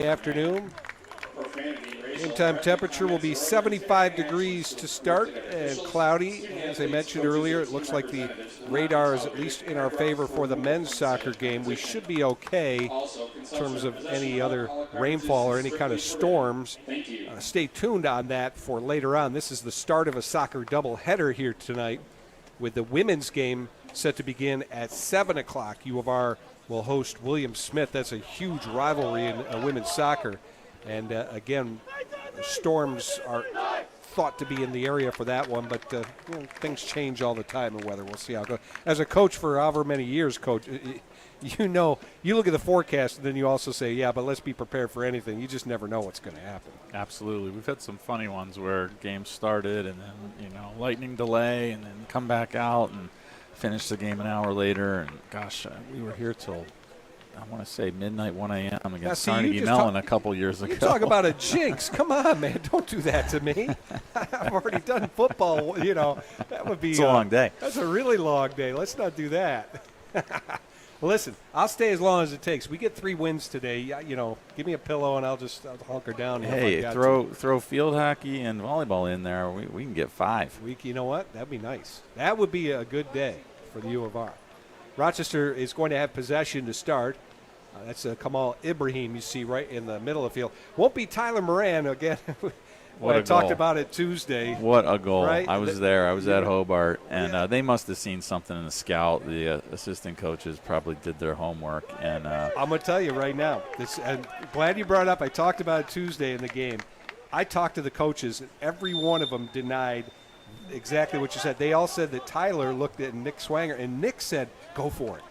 Afternoon. Game time temperature will be 75 degrees to start and cloudy. As I mentioned earlier, it looks like the radar is at least in our favor for the men's soccer game. We should be okay in terms of any other rainfall or any kind of storms. Stay tuned on that for later on. This is the start of a soccer doubleheader here tonight with the women's game set to begin at 7 o'clock. U of R will host William Smith. That's a huge rivalry in women's soccer. And again, storms are thought to be in the area for that one, but things change all the time in weather. We'll see how it goes. As a coach for however many years, Coach, you look at the forecast and then you also say, yeah, but let's be prepared for anything. You just never know what's going to happen. Absolutely. We've had some funny ones where games started and then, lightning delay and then come back out and finish the game an hour later. And, gosh, we were here till – I want to say midnight, 1 a.m. against Carnegie Mellon a couple years ago. You talk about a jinx. Come on, man. Don't do that to me. I've already done football. That would be – It's a long day. That's a really long day. Let's not do that. Listen, I'll stay as long as it takes. We get 3 wins today. Give me a pillow and I'll hunker down. Hey, throw field hockey and volleyball in there. We can get 5. You know what? That'd be nice. That would be a good day for the U of R. Rochester is going to have possession to start. That's Kamal Ibrahim you see right in the middle of the field. Won't be Tyler Moran again. I talked about it Tuesday. What a goal. Right? I was there. I was at Hobart, and they must have seen something in the scout. The assistant coaches probably did their homework. And I'm going to tell you right now, I'm glad you brought it up. I talked about it Tuesday in the game. I talked to the coaches, and every one of them denied exactly what you said. They all said that Tyler looked at Nick Swanger, and Nick said, go for it.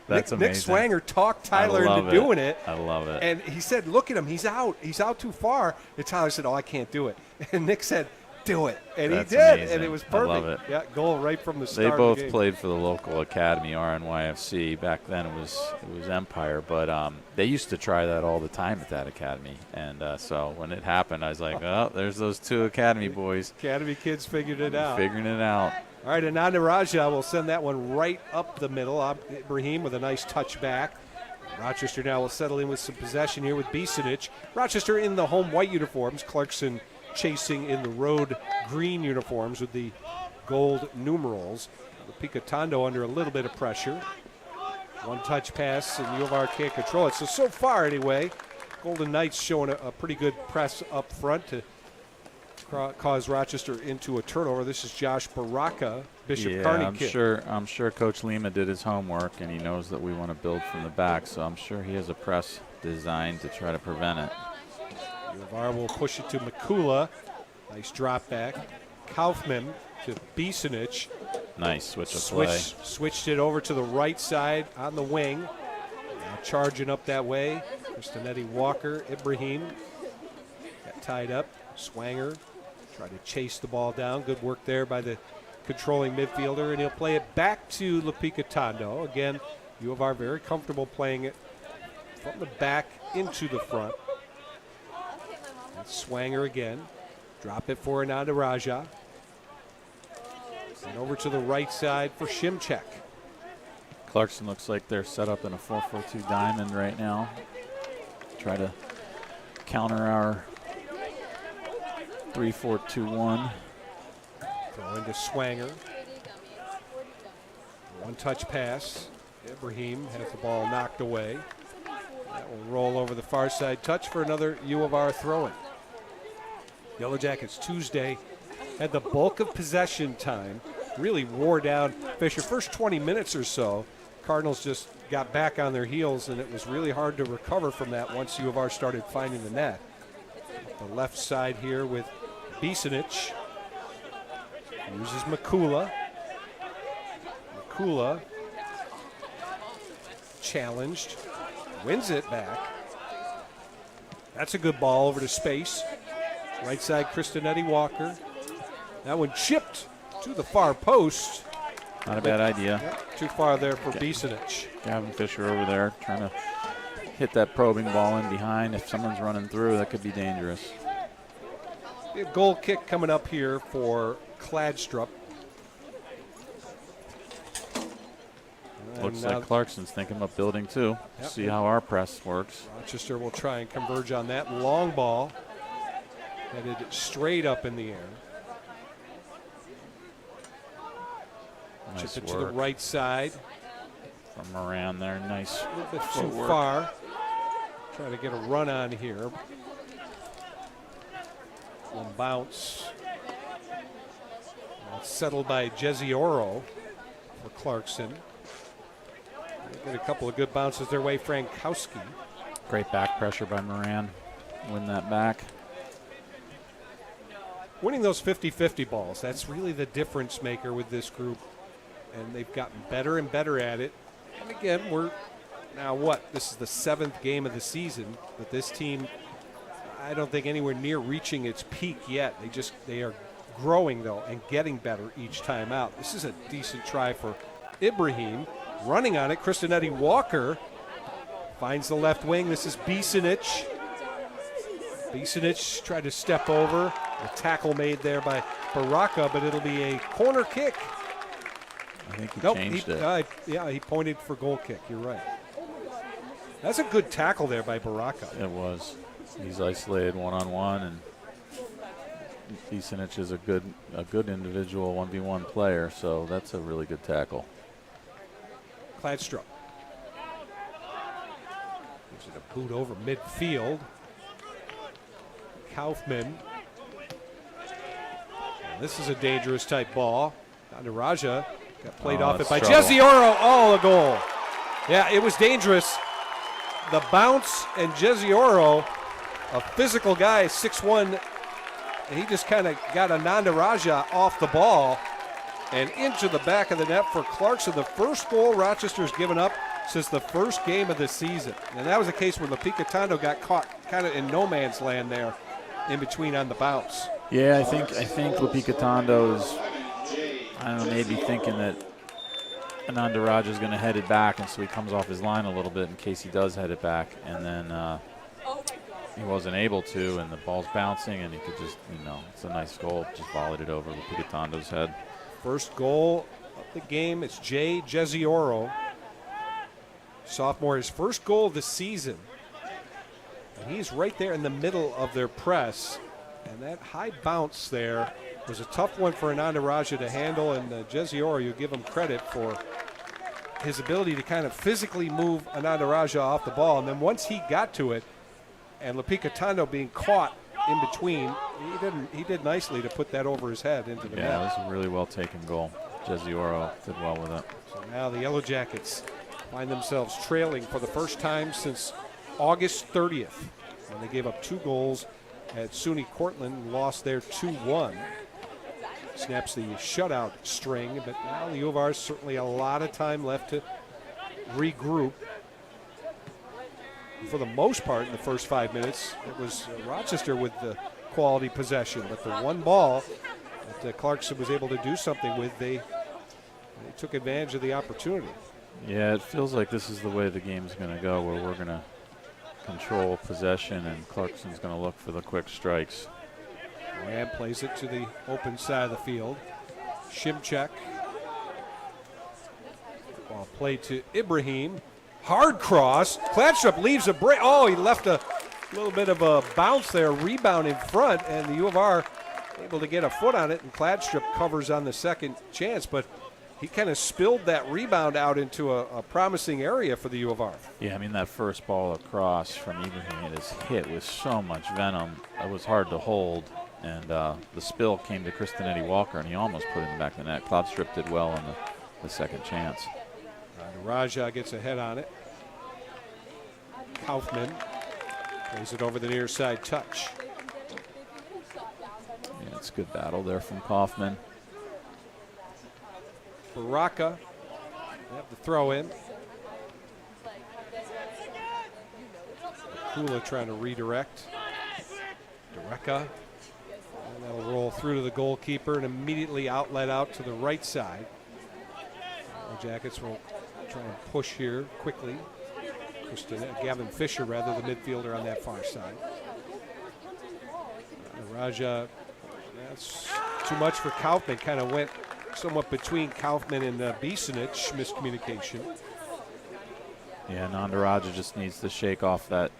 That's amazing. Nick Swanger talked Tyler into doing it. I love it. And he said, look at him. He's out. He's out too far. And Tyler said, I can't do it. And Nick said, do it. And That's he did. amazing. And it was perfect. I love it. Yeah, goal right from the start They both of the game. played for the local academy, RNYFC. Back then it was Empire. But they used to try that all the time at that academy. And so when it happened, I was like, oh, there's those 2 academy boys. Academy kids figured it out. Figuring it out. All right, Ananda Raja will send that one right up the middle. Ibrahim with a nice touch back. Rochester now will settle in with some possession here with Bisanic. Rochester in the home white uniforms. Clarkson chasing in the road green uniforms with the gold numerals. Picatondo under a little bit of pressure. One touch pass, and U of R can't control it. So far anyway, Golden Knights showing a pretty good press up front to cause Rochester into a turnover. This is Josh Baraka, Bishop Kearney kid. I'm sure Coach Lima did his homework, and he knows that we want to build from the back, so I'm sure he has a press designed to try to prevent it. U of R will push it to Mikula. Nice drop back. Kaufman to Bisanic. Nice switch of play. Switched it over to the right side on the wing. Now charging up that way. Kristanetti Walker, Ibrahim. Got tied up. Swanger tried to chase the ball down. Good work there by the controlling midfielder, and he'll play it back to Picatondo. Again, U of R very comfortable playing it from the back into the front. That's Swanger again. Drop it for Ananda Raja. And over to the right side for Shimchek. Clarkson looks like they're set up in a 4-4-2 diamond right now. Try to counter our 3-4-2-1. Throw into Swanger. One touch pass. Ibrahim has the ball knocked away. That will roll over the far side. Touch for another U of R throw-in. Yellow Jackets Tuesday had the bulk of possession time. Really wore down Fisher. First 20 minutes or so, Cardinals just got back on their heels, and it was really hard to recover from that once U of R started finding the net. The left side here with Bisanic. Uses Mikula. Mikula challenged. Wins it back. That's a good ball over to space. Right side, Kristanetti Walker. That one chipped to the far post. Not a bad idea. Yep, too far there for Bisanic. Gavin Fisher over there trying to hit that probing ball in behind. If someone's running through, that could be dangerous. A goal kick coming up here for Kladstrup. Looks like Clarkson's thinking about building too. Yep. See how our press works. Rochester will try and converge on that long ball. Headed straight up in the air. Nice Chip it work to the right side. from Moran there. Nice. A little bit too far. Trying to get a run on here. One bounce. Settled by Jezioro for Clarkson. They get a couple of good bounces their way. Frankowski. Great back pressure by Moran. Win that back. Winning those 50-50 balls, that's really the difference maker with this group. And they've gotten better and better at it. And again, we're now this is the 7th game of the season, but this team, I don't think anywhere near reaching its peak yet. They are growing though and getting better each time out. This is a decent try for Ibrahim. Running on it, Kristanetti Walker finds the left wing. This is Bisenic. Bisenic tried to step over. A tackle made there by Baraka, but it'll be a corner kick. I think he changed it. Yeah, he pointed for goal kick. You're right. That's a good tackle there by Baraka. It was. He's isolated one-on-one, and Bisenic is a good individual 1v1 player, so that's a really good tackle. Kladstrup. Gives it a boot over midfield. Kaufman. This is a dangerous type ball. Raja got played off it by Jezioro. Oh, a goal. Yeah, it was dangerous. The bounce and Jezioro, a physical guy, 6'1", and he just kind of got Ananda Raja off the ball and into the back of the net for Clarkson. The first goal Rochester's given up since the first game of the season. And that was a case where Lapika Tondo got caught kind of in no man's land there in between on the bounce. Yeah, I think Lapika Tondo's, I don't know, maybe thinking that Ananda Raja is going to head it back, and so he comes off his line a little bit in case he does head it back, and then he wasn't able to, and the ball's bouncing, and he could just, it's a nice goal, just volleyed it over Lapika Tondo's head. First goal of the game, it's Jay Jezioro, sophomore, his first goal of the season. And he's right there in the middle of their press. And that high bounce there was a tough one for Ananda Raja to handle. And Jezioro, you give him credit for his ability to kind of physically move Ananda Raja off the ball. And then once he got to it, and Lapika Tondo being caught in between, he did nicely to put that over his head into the net. Yeah, it was a really well taken goal. Jezioro did well with it. So now the Yellow Jackets find themselves trailing for the first time since August 30th, when they gave up 2 goals at SUNY Cortland, lost there 2-1. Snaps the shutout string, but now the U of R certainly a lot of time left to regroup. For the most part, in the first 5 minutes, it was Rochester with the quality possession, but the one ball that Clarkson was able to do something with, they took advantage of the opportunity. Yeah, it feels like this is the way the game's going to go, where we're going to control possession, and Clarkson's going to look for the quick strikes. Moran plays it to the open side of the field. Shimchek. Ball played to Ibrahim. Hard cross. Kladstrup leaves a break. Oh, he left a little bit of a bounce there. Rebound in front, and the U of R able to get a foot on it, and Kladstrup covers on the second chance, but he kind of spilled that rebound out into a promising area for the U of R. Yeah, I mean, that first ball across from Ibrahim, it is hit with so much venom. It was hard to hold, and the spill came to Kristanetti Walker, and he almost put it in the back of the net. Kladstrup did well on the second chance. Raja gets a head on it. Kaufman plays it over the near side touch. Yeah, it's a good battle there from Kaufman. Baraka, they have the throw in. Kula trying to redirect. Dureka. And that'll roll through to the goalkeeper and immediately outlet out to the right side. The Jackets will try and push here quickly. Gavin Fisher, rather, the midfielder on that far side. Raja, that's too much for Kaufman. Kind of went somewhat between Kaufman and Bisanich, miscommunication. Yeah, Nandaraja just needs to shake off that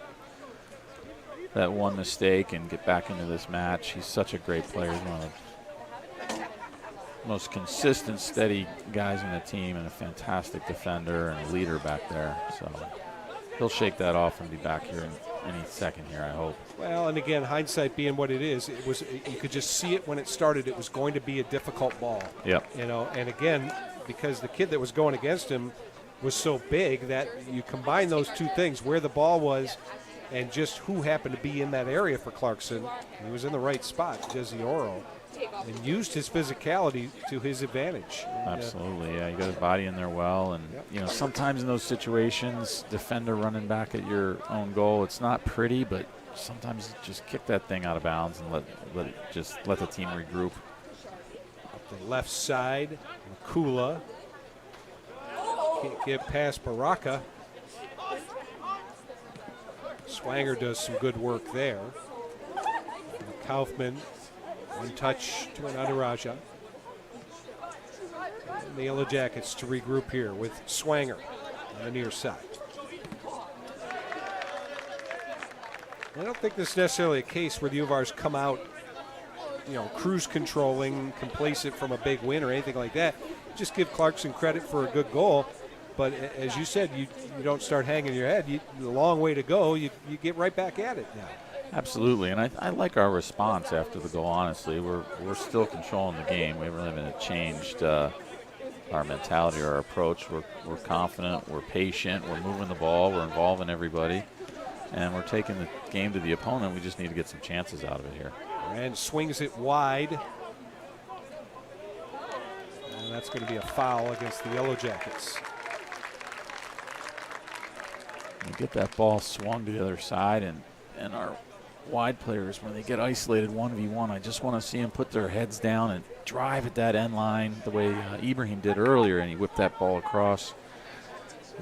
one mistake and get back into this match. He's such a great player. He's one of the most consistent, steady guys in the team and a fantastic defender and a leader back there. So he'll shake that off and be back here in any second here, I hope. Well, and again, hindsight being what it is, you could just see it when it started. It was going to be a difficult ball. Yep. You know, and again, because the kid that was going against him was so big that you combine those two things, where the ball was and just who happened to be in that area for Clarkson. He was in the right spot, Desioro, and used his physicality to his advantage. Absolutely, yeah. You got his body in there well, and you know, sometimes in those situations, defender running back at your own goal, it's not pretty, but sometimes just kick that thing out of bounds and let the team regroup. Up the left side, Kula can't get past Baraka. Swanger does some good work there. Kaufman, one touch to an Adaraja. And the Yellow Jackets to regroup here with Swanger on the near side. I don't think this is necessarily a case where the U of R's come out, you know, cruise controlling, complacent from a big win or anything like that. Just give Clarkson credit for a good goal. But as you said, you don't start hanging your head. The long way to go. You get right back at it now. Absolutely, and I like our response after the goal, honestly. We're still controlling the game. We really haven't changed our mentality or our approach. We're confident, we're patient, we're moving the ball, we're involving everybody, and we're taking the game to the opponent. We just need to get some chances out of it here. And swings it wide. And that's going to be a foul against the Yellow Jackets. We get that ball swung to the other side, and our wide players, when they get isolated 1v1, I just want to see them put their heads down and drive at that end line the way Ibrahim did earlier, and he whipped that ball across.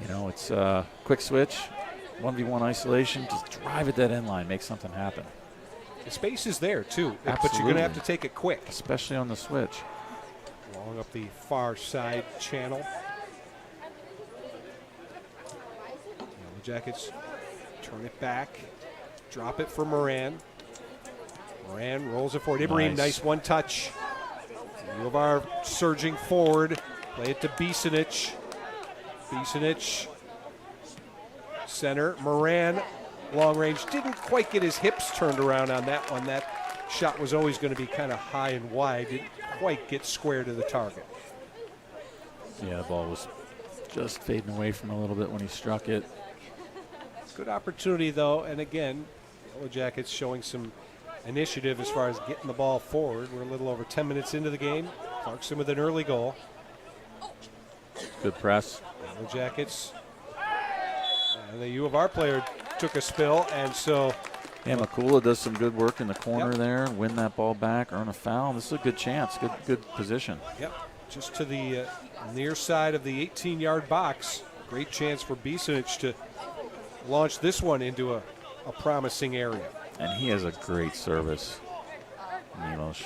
You know, it's a quick switch, 1v1 isolation, just drive at that end line, make something happen. The space is there, too, Absolutely. but you're going to have to take it quick. Especially on the switch. Long up the far side channel. Jackets turn it back, drop it for Moran. Moran rolls it forward. Ibrahim, nice one touch. U of R surging forward. Play it to Bisanich. Bisanich, center. Moran, long range. Didn't quite get his hips turned around on that one. That shot was always going to be kind of high and wide. Didn't quite get square to the target. Yeah, the ball was just fading away from him a little bit when he struck it. Good opportunity, though, and again, Yellow Jackets showing some initiative as far as getting the ball forward. We're a little over 10 minutes into the game. Clarkson with an early goal. Good press. Yellow Jackets. And the U of R player took a spill, and so... Yeah, Makula does some good work in the corner there, win that ball back, earn a foul. This is a good chance, good position. Yep, just to the near side of the 18-yard box. Great chance for Bisanich to launch this one into a promising area. And he has a great service, Milos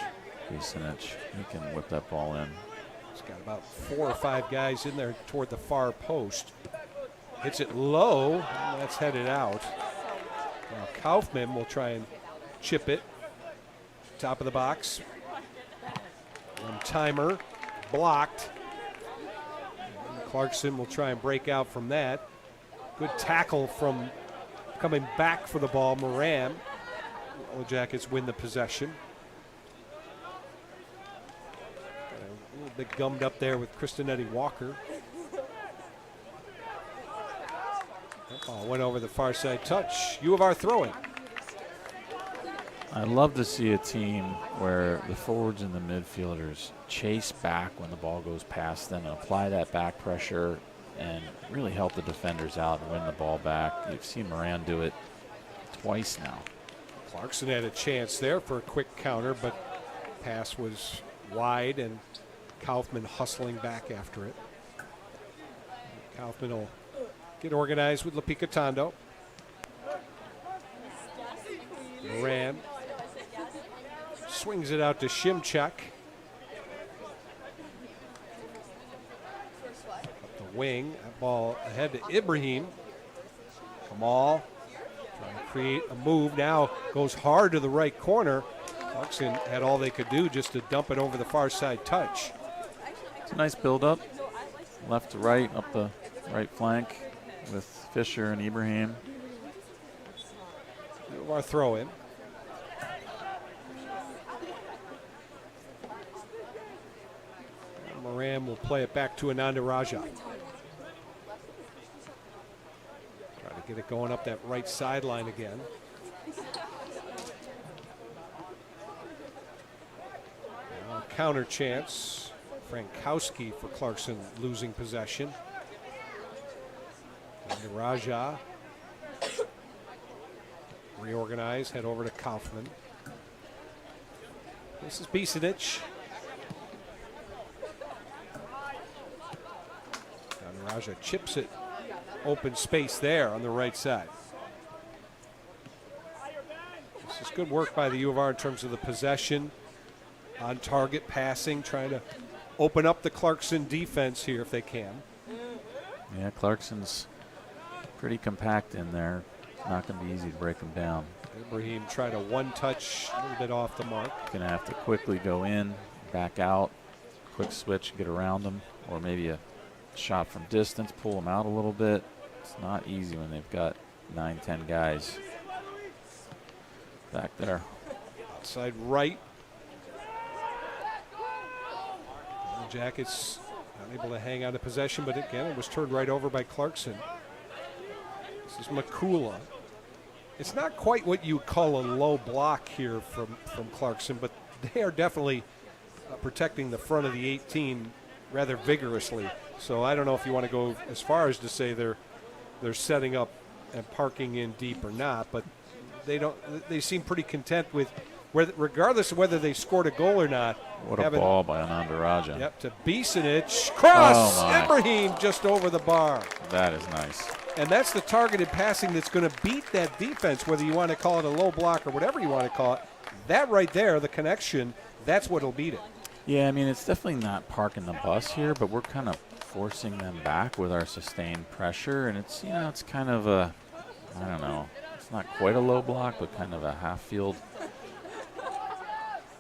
Bisanich. He can whip that ball in. He's got about 4 or 5 guys in there toward the far post. Hits it low, and that's headed out. Now Kaufman will try and chip it. Top of the box. One timer, blocked. And Clarkson will try and break out from that. Good tackle from coming back for the ball, Moran. The Jackets win the possession. A little bit gummed up there with Kristanetti Walker. That ball went over the far side touch. U of R throwing. I love to see a team where the forwards and the midfielders chase back when the ball goes past them and apply that back pressure and really help the defenders out and win the ball back. You've seen Moran do it twice now. Clarkson had a chance there for a quick counter, but pass was wide and Kaufman hustling back after it. Kaufman will get organized with Lapicatondo. Moran swings it out to Shimchuk. wing. That ball ahead to Ibrahim. Kamal trying to create a move. Now goes hard to the right corner. Clarkson had all they could do just to dump it over the far side touch. It's a nice build-up. Left to right, up the right flank with Fisher and Ibrahim. Our throw in. Moran will play it back to Ananda Raja. Try to get it going up that right sideline again. Now counter chance. Frankowski for Clarkson losing possession. Ananda Raja. Reorganize, head over to Kaufman. This is Bisinic. Raja chips it. Open space there on the right side. This is good work by the U of R in terms of the possession, on target passing, trying to open up the Clarkson defense here if they can. Yeah, Clarkson's pretty compact in there. Not going to be easy to break them down. Ibrahim tried a one-touch, a little bit off the mark. Going to have to quickly go in, back out, quick switch, get around them, or maybe a shot from distance, pull them out a little bit. It's not easy when they've got 9-10 guys back there. Outside right. The Jackets not able to hang on to possession, but again, it was turned right over by Clarkson. This is Makula. It's not quite what you call a low block here from Clarkson, but they are definitely protecting the front of the 18 rather vigorously. So I don't know if you want to go as far as to say they're setting up and parking in deep or not, but they seem pretty content with regardless of whether they scored a goal or not. What a ball by Ananda Raja. Yep, to Bisinic. Cross! Oh Ibrahim just over the bar. That is nice. And that's the targeted passing that's going to beat that defense, whether you want to call it a low block or whatever you want to call it. That right there, the connection, that's what will beat it. Yeah, I mean, it's definitely not parking the bus here, but we're kind of forcing them back with our sustained pressure. And it's, it's kind of a, I don't know, it's not quite a low block, but kind of a half field.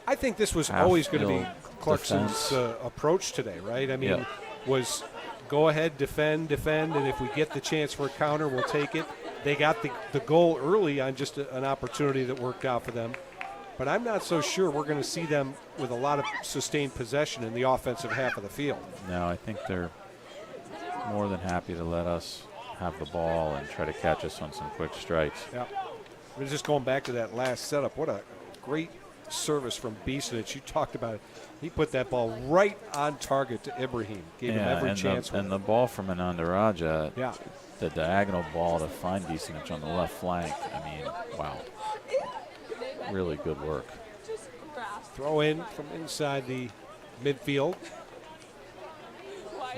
I think this was always going to be Clarkson's approach today, right? I mean, was go ahead, defend, and if we get the chance for a counter, we'll take it. They got the goal early on just an opportunity that worked out for them. But I'm not so sure we're going to see them with a lot of sustained possession in the offensive half of the field. No, I think they're more than happy to let us have the ball and try to catch us on some quick strikes. Yeah. We're just going back to that last setup. What a great service from Bisinic. You talked about it. He put that ball right on target to Ibrahim. Gave him every chance. And the ball from Ananda Raja, the diagonal ball to find Bisinic on the left flank. I mean, wow. Really good work. Throw in from inside the midfield.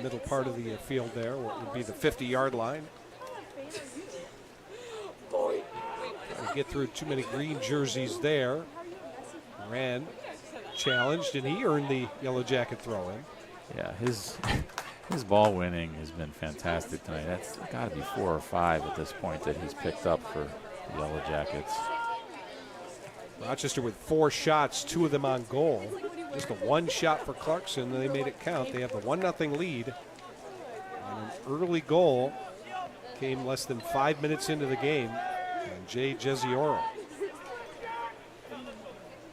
Middle part of the field there, what would be the 50-yard line. Trying to get through too many green jerseys there. Moran challenged, and he earned the Yellow Jacket throw in. Yeah, his ball winning has been fantastic tonight. That's got to be 4 or 5 at this point that he's picked up for the Yellow Jackets. Rochester with 4 shots, 2 of them on goal. Just a one shot for Clarkson, and they made it count. They have the 1-0 lead. And an early goal came less than 5 minutes into the game. And Jay Jezioro.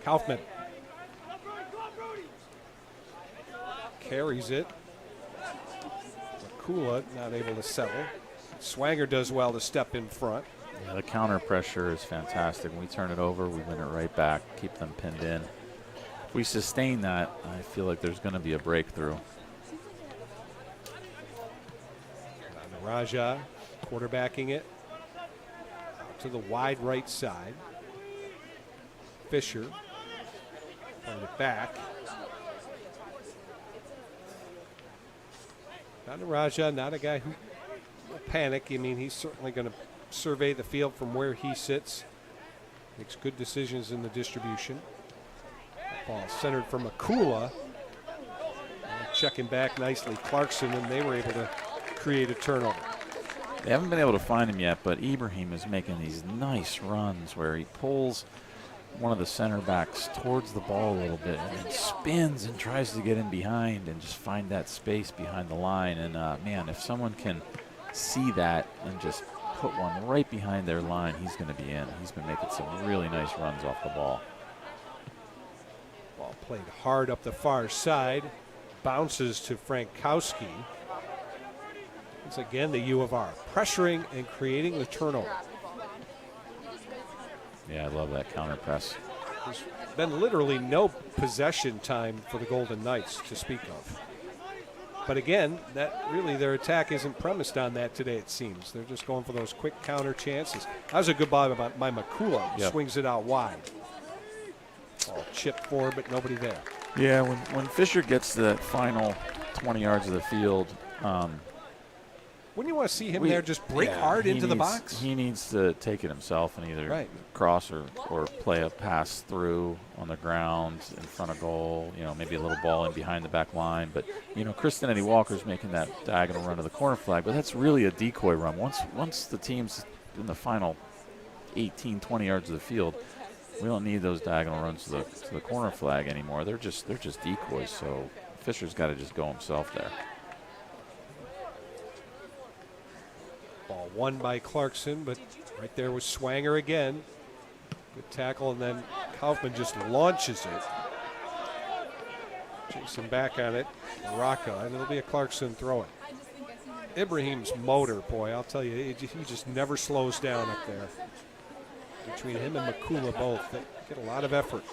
Kaufman carries it. Makula not able to settle. Swanger does well to step in front. Yeah, the counter pressure is fantastic. When we turn it over, we win it right back, keep them pinned in. If we sustain that, I feel like there's going to be a breakthrough. Raja quarterbacking it out to the wide right side. Fisher playing it back. Raja, not a guy who will panic. I mean, he's certainly going to survey the field from where he sits. Makes good decisions in the distribution. Ball centered from Makula. Checking back nicely, Clarkson, and they were able to create a turnover. They haven't been able to find him yet, but Ibrahim is making these nice runs where he pulls one of the center backs towards the ball a little bit and then spins and tries to get in behind and just find that space behind the line. And, man, if someone can see that and just put one right behind their line, he's going to be in. He's been making some really nice runs off the ball. Ball played hard up the far side. Bounces to Frankowski. Once again, the U of R pressuring and creating the turnover. Yeah, I love that counter press. There's been literally no possession time for the Golden Knights to speak of. But again, that really their attack isn't premised on that today, it seems. They're just going for those quick counter chances. That was a good ball by Makula. Yep. Swings it out wide. Ball chipped forward, but nobody there. Yeah, when Fisher gets the final 20 yards of the field, wouldn't you want to see him there just break hard into the box? He needs to take it himself and either cross or play a pass through on the ground in front of goal, maybe a little ball in behind the back line. But, Kristen Eddie Walker's making that diagonal run to the corner flag, but that's really a decoy run. Once the team's in the final 18, 20 yards of the field, we don't need those diagonal runs to the corner flag anymore. They're just decoys, so Fisher's got to just go himself there. Ball won by Clarkson, but right there was Swanger again. Good tackle, and then Kaufman just launches it. Chasing back on it, Rocca, and it'll be a Clarkson throw-in. Ibrahim's motor, boy, I'll tell you, he just never slows down up there. Between him and Makula both, they get a lot of effort.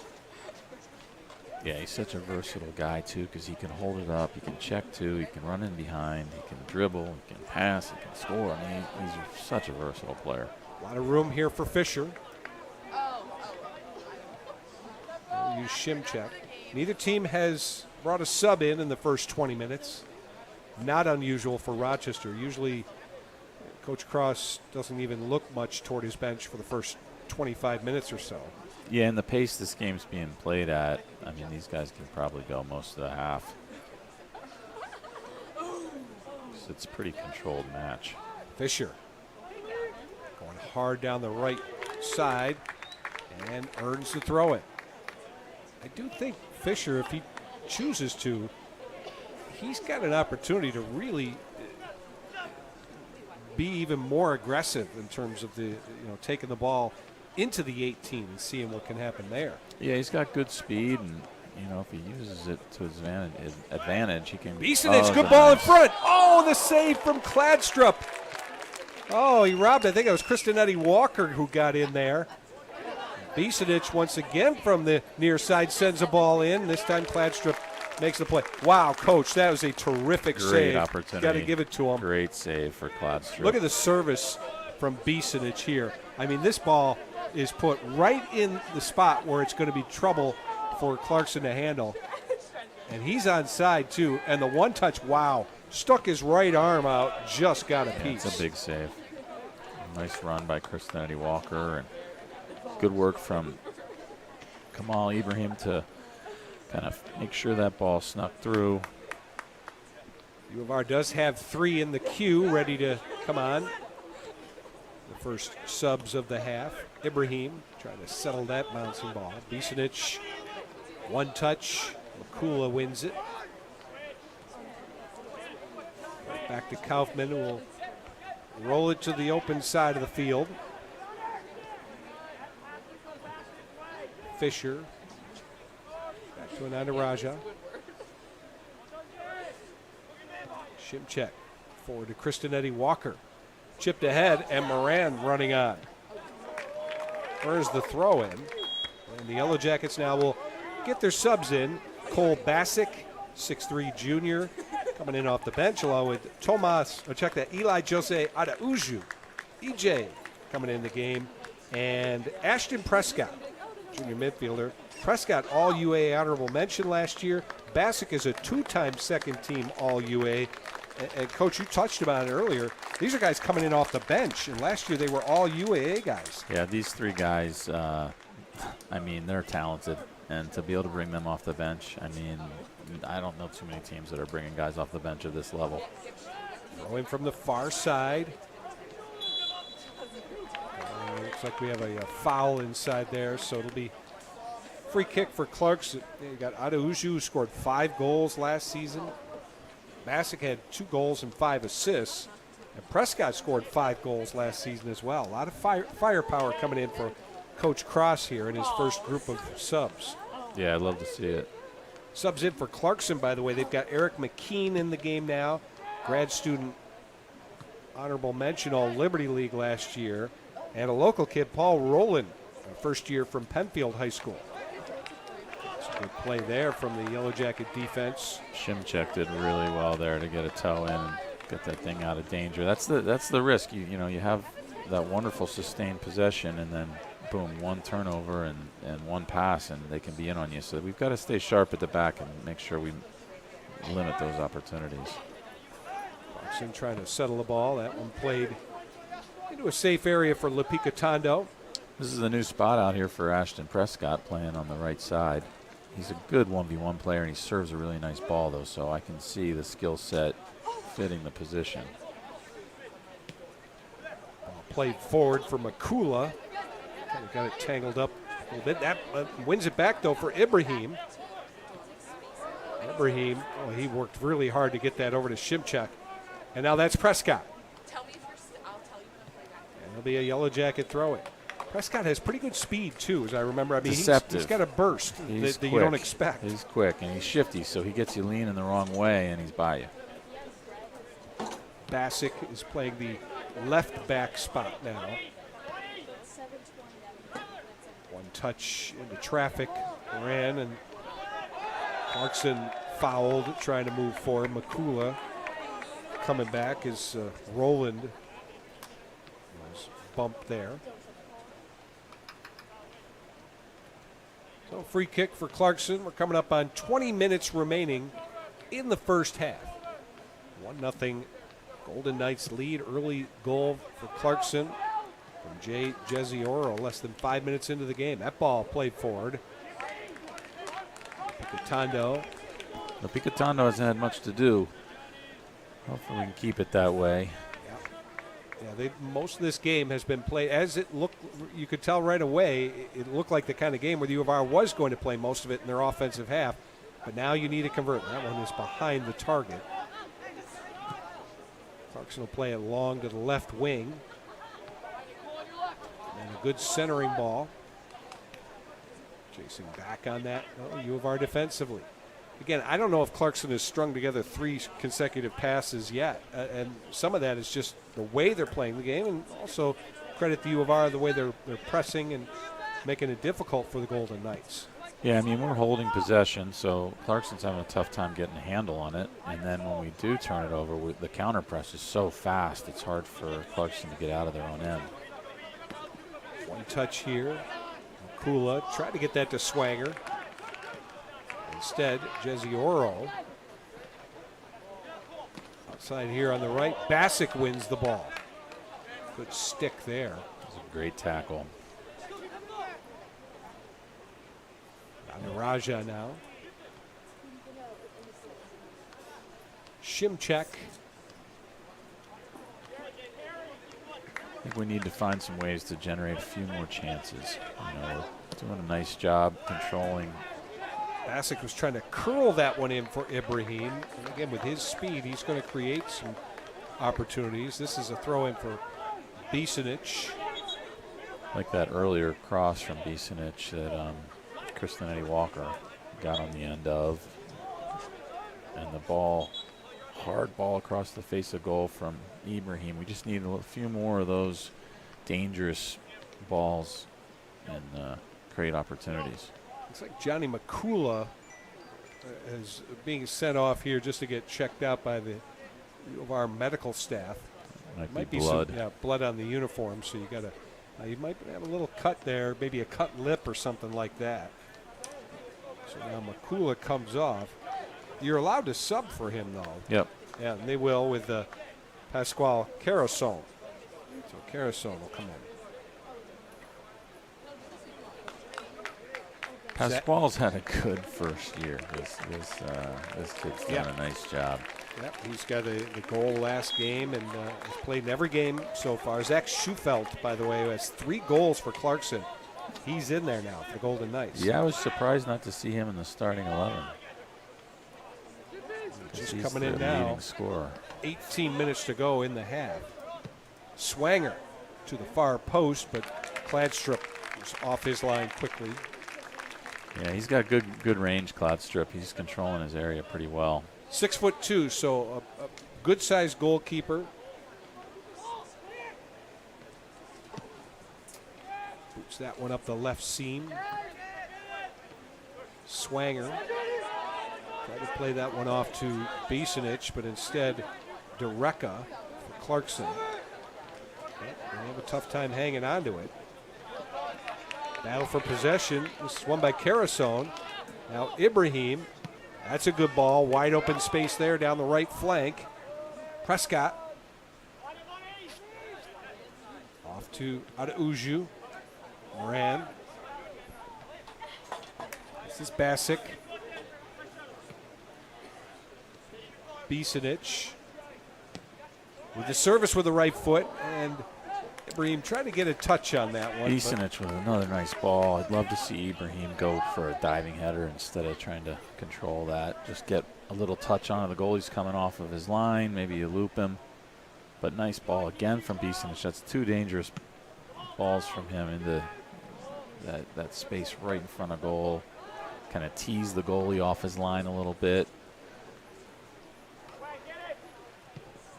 Yeah, he's such a versatile guy, too, because he can hold it up, he can check, too, he can run in behind, he can dribble, he can pass, he can score. I mean, he's such a versatile player. A lot of room here for Fisher. We'll use Shimchek. Neither team has brought a sub in the first 20 minutes. Not unusual for Rochester. Usually, Coach Cross doesn't even look much toward his bench for the first 25 minutes or so. Yeah, and the pace this game's being played at, I mean, these guys can probably go most of the half. So it's a pretty controlled match. Fisher going hard down the right side and earns the throw-in. I do think Fisher, if he chooses to, he's got an opportunity to really be even more aggressive in terms of the taking the ball into the 18 and seeing what can happen there. Yeah, he's got good speed, and if he uses it to his advantage, he can. Beesenich, good ball in front. Oh, the save from Kladstrup. Oh, he robbed. I think it was Kristen Eddie Walker who got in there. Beesenich once again from the near side sends a ball in. This time Kladstrup makes the play. Wow, Coach, that was a terrific save. Great opportunity. Got to give it to him. Great save for Kladstrup. Look at the service from Beesenich here. I mean, this ball is put right in the spot where it's going to be trouble for Clarkson to handle. And he's on side, too. And the one touch, wow, stuck his right arm out, just got a piece. It's a big save. A nice run by Kristen Eddie Walker. And good work from Kamal Ibrahim to kind of make sure that ball snuck through. U of R does have 3 in the queue ready to come on. The first subs of the half. Ibrahim trying to settle that bouncing ball. Beesenich, one touch. Makula wins it. Back to Kaufman, who will roll it to the open side of the field. Fisher. Back to Anandaraja. Shimchek. Forward to Kristen Eddie Walker. Chipped ahead, and Moran running on. Where's the throw in? And the Yellow Jackets now will get their subs in. Cole Bassick, 6'3" junior, coming in off the bench, along with Eli Jose Adauju, EJ, coming in the game, and Ashton Prescott, junior midfielder. Prescott, all UA honorable mention last year. Bassick is a 2-time second-team all UA. And, Coach, you touched about it earlier. These are guys coming in off the bench, and last year they were all UAA guys. Yeah, these 3 guys, I mean, they're talented. And to be able to bring them off the bench, I mean, I don't know too many teams that are bringing guys off the bench at this level. Throwing from the far side. Looks like we have a foul inside there, so it'll be free kick for Clarkson. You got Adauju, who scored 5 goals last season. Bassick had 2 goals and 5 assists. And Prescott scored 5 goals last season as well. A lot of firepower coming in for Coach Cross here in his first group of subs. Yeah, I'd love to see it. Subs in for Clarkson, by the way. They've got Eric McKean in the game now. Grad student, honorable mention, all Liberty League last year. And a local kid, Paul Rowland, first year from Penfield High School. It's a good play there from the Yellow Jacket defense. Shimchek did really well there to get a toe in and get that thing out of danger. That's the risk. You know, you have that wonderful sustained possession, and then boom, 1 turnover and 1 pass, and they can be in on you. So we've got to stay sharp at the back and make sure we limit those opportunities. Clarkson trying to settle the ball. That one played into a safe area for Lapicatondo. This is a new spot out here for Ashton Prescott, playing on the right side. He's a good 1v1 player, and he serves a really nice ball, though, so I can see the skill set fitting the position. Played forward for Makula. Kind of got it tangled up a little bit. That wins it back, though, for Ibrahim. Ibrahim, he worked really hard to get that over to Shimchek. And now that's Prescott. Tell me first, I'll tell you when to play back. And it'll be a Yellow Jacket throw-in. Prescott has pretty good speed, too, as I remember. I mean, he's got a burst that you don't expect. He's quick, and he's shifty, so he gets you leaning the wrong way, and he's by you. Bassick is playing the left back spot now. 1 touch into traffic, ran, and Clarkson fouled, trying to move forward. Makula coming back is Roland was bumped there. So free kick for Clarkson. We're coming up on 20 minutes remaining in the first half. 1-0 Golden Knights lead. Early goal for Clarkson from Jesse Oro less than 5 minutes into the game. That ball played forward. Picatondo. Picatondo hasn't had much to do. Hopefully we can keep it that way. Yeah, most of this game has been played as it looked. You could tell right away it looked like the kind of game where the U of R was going to play most of it in their offensive half. But now you need to convert. That one is behind the target. Clarkson will play it long to the left wing. And a good centering ball. Chasing back on that. Oh, U of R defensively. Again, I don't know if Clarkson has strung together 3 consecutive passes yet. And some of that is just the way they're playing the game, and also credit the U of R the way they're pressing and making it difficult for the Golden Knights. Yeah, I mean, we're holding possession, so Clarkson's having a tough time getting a handle on it. And then when we do turn it over, the counter press is so fast, it's hard for Clarkson to get out of their own end. 1 touch here. Kula tried to get that to Swanger. Instead, Jesse Oro. Outside here on the right, Bassick wins the ball. Good stick there. It's a great tackle. On to Raja now. Shimchek. I think we need to find some ways to generate a few more chances. You know, doing a nice job controlling. Bassick was trying to curl that one in for Ibrahim. And again, with his speed, he's going to create some opportunities. This is a throw-in for Bisenic. Like that earlier cross from Bisenic that Kristanetti Walker got on the end of. And the ball, hard ball across the face of goal from Ibrahim. We just need a few more of those dangerous balls and create opportunities. Looks like Johnny Makula is being sent off here just to get checked out by the U of R medical staff. Might be blood. Some, blood on the uniform, so you got to. You might have a little cut there, maybe a cut lip or something like that. So now Makula comes off. You're allowed to sub for him, though. Yep. Yeah, and they will with Pasquale Carasone. So Carasone will come in. Pasquale's had a good first year. This kid's done a nice job. Yep, he's got the goal last game and has played in every game so far. Zach Schufelt, by the way, who has 3 goals for Clarkson. He's in there now for the Golden Knights. Yeah, I was surprised not to see him in the starting 11. Just He's coming in the now. leading scorer. 18 minutes to go in the half. Swanger to the far post, but Kladstrup was off his line quickly. Yeah, he's got good range, Kladstrup. He's controlling his area pretty well. 6'2", so a good-sized goalkeeper. Boots that one up the left seam. Swanger tried to play that one off to Bisanich, but instead Dereka for Clarkson. They have a tough time hanging on to it. Battle for possession. This is won by Carasone. Now Ibrahim. That's a good ball. Wide open space there down the right flank. Prescott. Off to Adauju. Moran. This is Bassick. Bisanich. With the service with the right foot. And Ibrahim trying to get a touch on that one. Bisanich with another nice ball. I'd love to see Ibrahim go for a diving header instead of trying to control that. Just get a little touch on it. The goalie's coming off of his line. Maybe you loop him. But nice ball again from Bisanich. That's 2 dangerous balls from him into that space right in front of goal. Kind of tease the goalie off his line a little bit.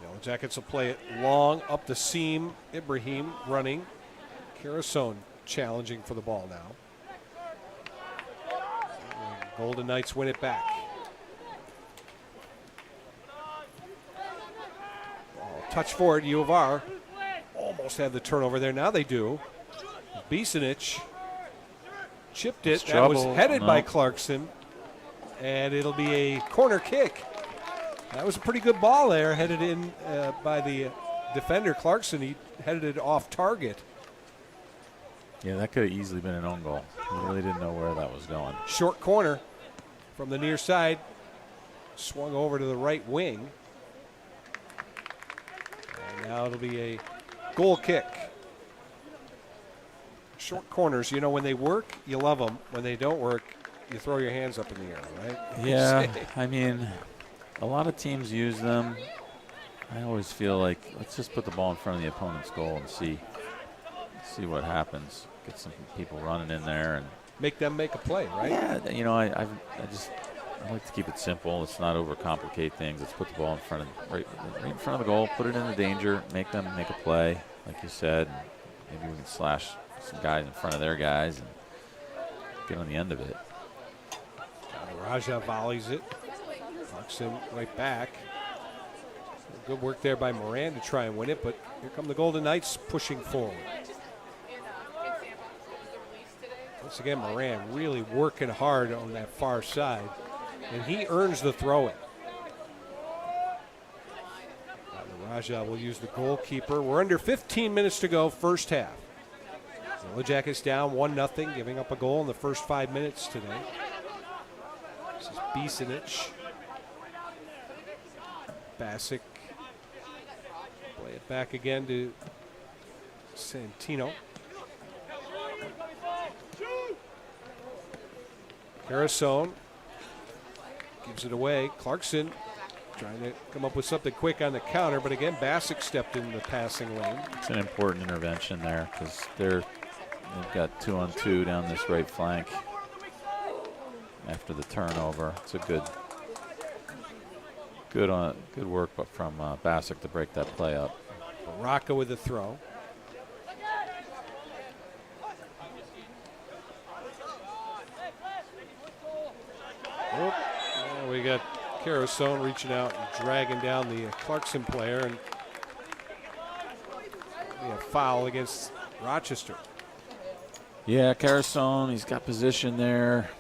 Yellow Jackets will play it long up the seam. Ibrahim running. Carasone challenging for the ball now. And Golden Knights win it back. Touch forward, U of R. Almost had the turnover there. Now they do. Bisanich chipped it. That was headed by Clarkson. And it'll be a corner kick. That was a pretty good ball there, headed in by the defender, Clarkson. He headed it off target. Yeah, that could have easily been an own goal. We really didn't know where that was going. Short corner from the near side. Swung over to the right wing. And now it'll be a goal kick. Short corners, you know, when they work, you love them. When they don't work, you throw your hands up in the air, right? Yeah, I mean, a lot of teams use them. I always feel like, let's just put the ball in front of the opponent's goal and see what happens. Get some people running in there and make them make a play, right? Yeah, you know, I like to keep it simple. Let's not overcomplicate things. Let's put the ball in front of right in front of the goal, put it into danger, make them make a play, like you said. Maybe we can slash some guys in front of their guys and get on the end of it. Raja volleys it. Clarkson right back. Good work there by Moran to try and win it, but here come the Golden Knights pushing forward. Once again, Moran really working hard on that far side, and he earns the throw-in. Raja will use the goalkeeper. We're under 15 minutes to go, first half. Yellow Jackets down 1-0, giving up a goal in the first 5 minutes today. This is Bisanich. Bassick. Play it back again to Santino. Carasone gives it away. Clarkson trying to come up with something quick on the counter, but again, Bassick stepped in the passing lane. It's an important intervention there because they've got 2-on-2 down this right flank after the turnover. It's a good work from Bassick to break that play up. Baraka with the throw. We got Carasone reaching out and dragging down the Clarkson player, and a foul against Rochester. Yeah, Carasone, he's got position there.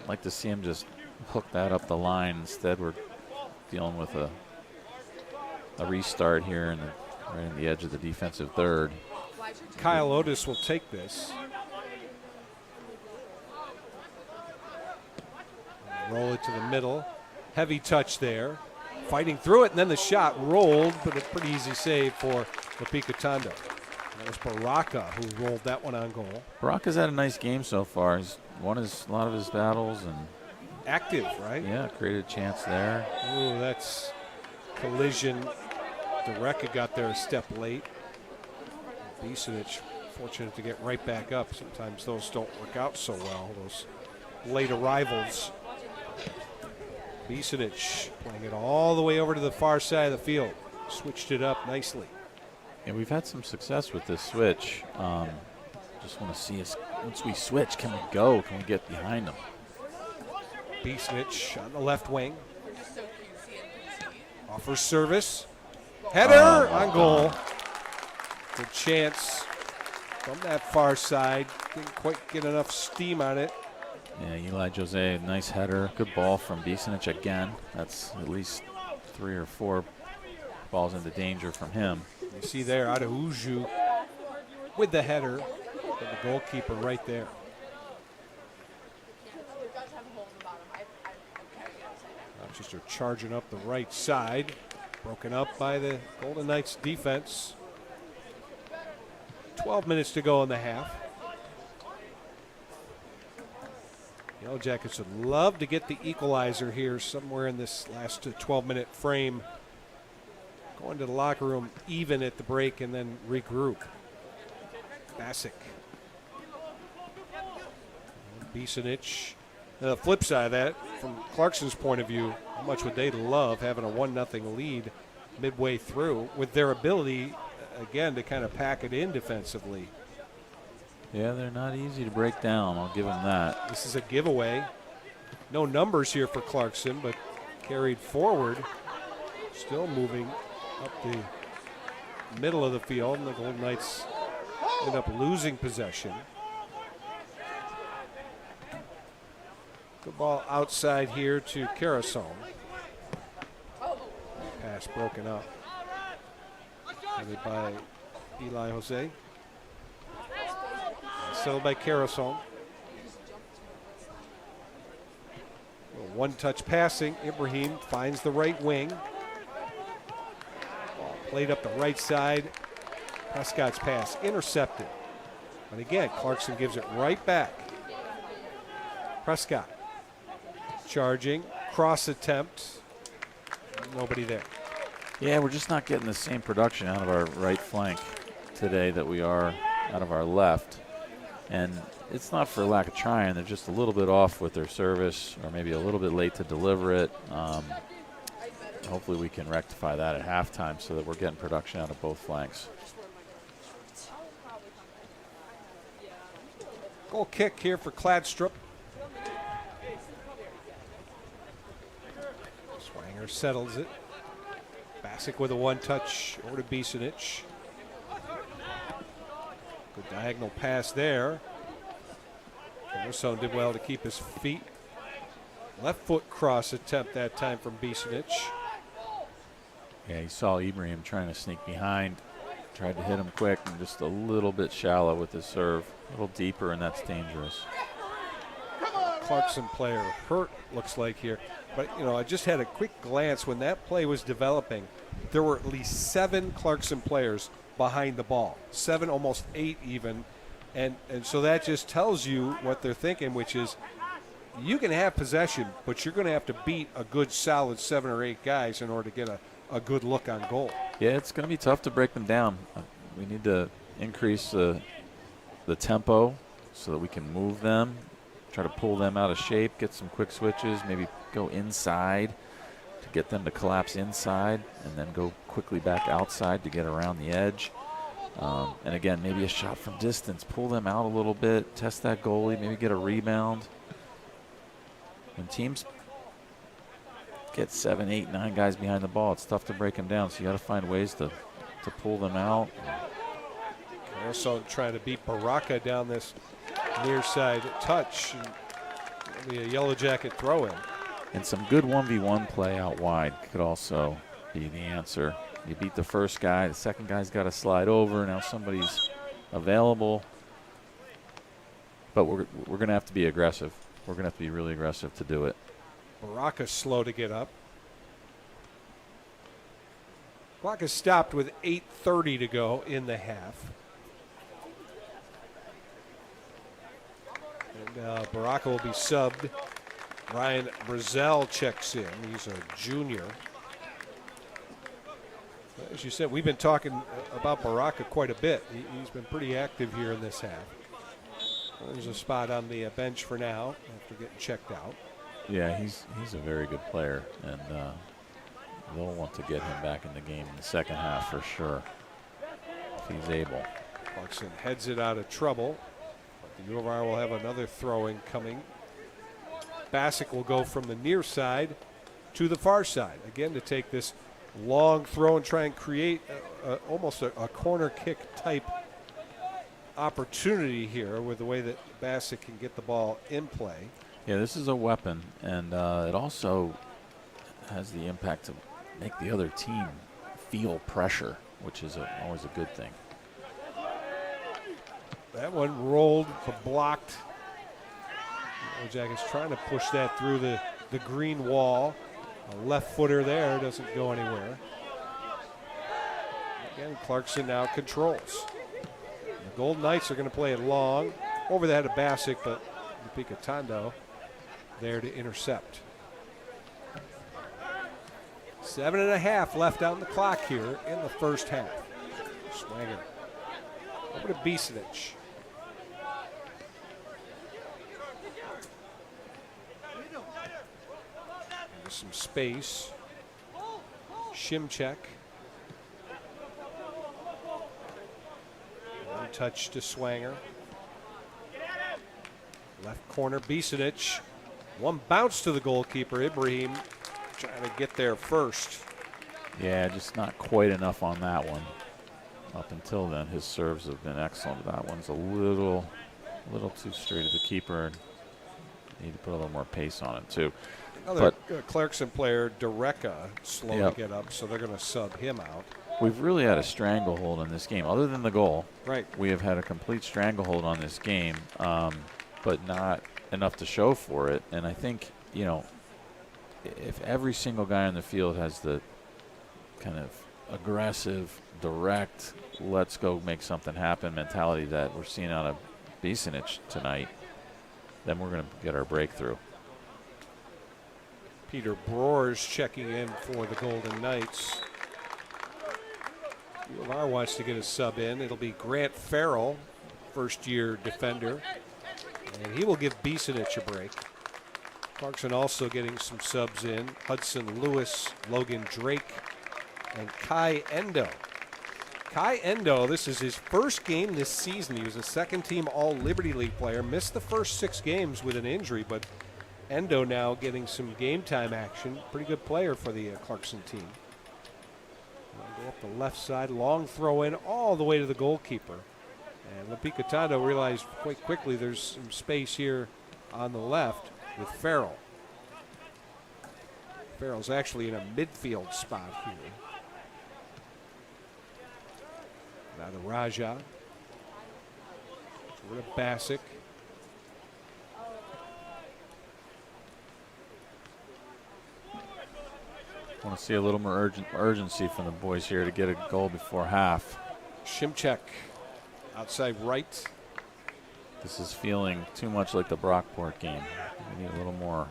I'd like to see him just hook that up the line. Instead, we're dealing with a restart here right in the edge of the defensive third. Kyle Otis will take this. Roll it to the middle. Heavy touch there. fighting through it, and then the shot rolled, but a pretty easy save for Picatondo. That was Baraka who rolled that one on goal. Baraka's had a nice game so far. He's won a lot of his battles and active, right? Yeah, created a chance there. Ooh, that's collision. Dereka got there a step late. Bisinic fortunate to get right back up. Sometimes those don't work out so well, those late arrivals. Bisinic playing it all the way over to the far side of the field. Switched it up nicely. Yeah, we've had some success with this switch. Just want to see us, once we switch, can we go? Can we get behind them? Bisinic on the left wing. Offers service. Header on goal. Good chance from that far side. Didn't quite get enough steam on it. Yeah, Eli Jose, nice header. Good ball from Bisinic again. That's at least 3 or 4 balls into danger from him. You see there, Adauju with the header, and the goalkeeper right there. Rochester charging up the right side, broken up by the Golden Knights defense. 12 minutes to go in the half. Yellow Jackets would love to get the equalizer here somewhere in this last 12-minute frame. Going to the locker room even at the break and then regroup. Bassick. Bisinic. The flip side of that, from Clarkson's point of view, how much would they love having a 1-0 lead midway through with their ability, again, to kind of pack it in defensively. Yeah, they're not easy to break down. I'll give them that. This is a giveaway. No numbers here for Clarkson, but carried forward. Still moving up the middle of the field, and the Golden Knights end up losing possession. Good ball outside here to Carasone. Pass broken up. Headed by Eli Jose. Settled by Carasone. One-touch passing. Ibrahim finds the right wing. Ball played up the right side. Prescott's pass intercepted. But again, Clarkson gives it right back. Prescott charging, cross attempt. Nobody there. Yeah, we're just not getting the same production out of our right flank today that we are out of our left. And it's not for lack of trying. They're just a little bit off with their service, or maybe a little bit late to deliver it. Hopefully we can rectify that at halftime so that we're getting production out of both flanks. Goal kick here for Kladstrup. Swanger settles it. Bassick with a one-touch over to Bisinic. Good diagonal pass there. Carasone did well to keep his feet. Left foot cross attempt that time from Bisinic. Yeah, you saw Ibrahim trying to sneak behind. Tried to hit him quick and just a little bit shallow with his serve. A little deeper, and that's dangerous. Clarkson player hurt, looks like here. But, you know, I just had a quick glance when that play was developing. There were at least 7 Clarkson players behind the ball. 7, almost 8 even. And so that just tells you what they're thinking, which is you can have possession, but you're going to have to beat a good solid 7 or 8 guys in order to get a good look on goal. Yeah, it's going to be tough to break them down. We need to increase the tempo so that we can move them, try to pull them out of shape, get some quick switches, maybe go inside to get them to collapse inside, and then go quickly back outside to get around the edge. And again, maybe a shot from distance, pull them out a little bit, test that goalie, maybe get a rebound. When teams get 7, 8, 9 guys behind the ball, it's tough to break them down, so you got to find ways to pull them out. Carasone trying to beat Baraka down this near side touch. It'll be a Yellow Jacket throw in. And some good 1v1 play out wide could also be the answer. You beat the first guy, the second guy's got to slide over, now somebody's available. But we're going to have to be aggressive. We're going to have to be really aggressive to do it. Baraka's slow to get up. Clock is stopped with 8:30 to go in the half. And Baraka will be subbed. Ryan Brazel checks in. He's a junior. As you said, we've been talking about Baraka quite a bit. He's been pretty active here in this half. There's a spot on the bench for now after getting checked out. Yeah, he's a very good player, and they'll want to get him back in the game in the second half for sure, if he's able. Clarkson heads it out of trouble. But the U of R will have another throw-in coming. Bassick will go from the near side to the far side, again to take this long throw and try and create almost a corner kick type opportunity here with the way that Bassick can get the ball in play. Yeah, this is a weapon, and it also has the impact to make the other team feel pressure, which is always a good thing. That one rolled but blocked. Jackets trying to push that through the green wall. A left footer there doesn't go anywhere. Again, Clarkson now controls. The Golden Knights are going to play it long. Over the head of Bassick, but Picatondo there to intercept. 7.5 left on the clock here in the first half. Swanger over to Bisanich. There's some space. Shimchek. One touch to Swanger. Left corner, Bisanich. One bounce to the goalkeeper, Ibrahim, trying to get there first. Yeah, just not quite enough on that one. Up until then, his serves have been excellent. That one's a little too straight at the keeper. And need to put a little more pace on it too. Another Clarkson player, Dereka, slow to get up, so they're going to sub him out. We've really had a stranglehold on this game. Other than the goal, right? We have had a complete stranglehold on this game, but not enough to show for it. And I think, you know, if every single guy on the field has the kind of aggressive, direct, let's go make something happen mentality that we're seeing out of Bisanich tonight, then we're going to get our breakthrough. Peter Broers checking in for the Golden Knights. U of R wants to get a sub in. It'll be Grant Farrell, first-year defender, and he will give Bisanich a break. Clarkson also getting some subs in. Hudson Lewis, Logan Drake, and Kai Endo. Kai Endo, this is his first game this season. He was a second-team All-Liberty League player. Missed the first 6 games with an injury, but Endo now getting some game time action. Pretty good player for the Clarkson team. Go up the left side, long throw in all the way to the goalkeeper. And Picatondo realized quite quickly there's some space here on the left with Farrell. Farrell's actually in a midfield spot here. Now to Raja. Over to Bassick. Want to see a little more urgency from the boys here to get a goal before half. Shimchek outside right. This is feeling too much like the Brockport game. We need a little more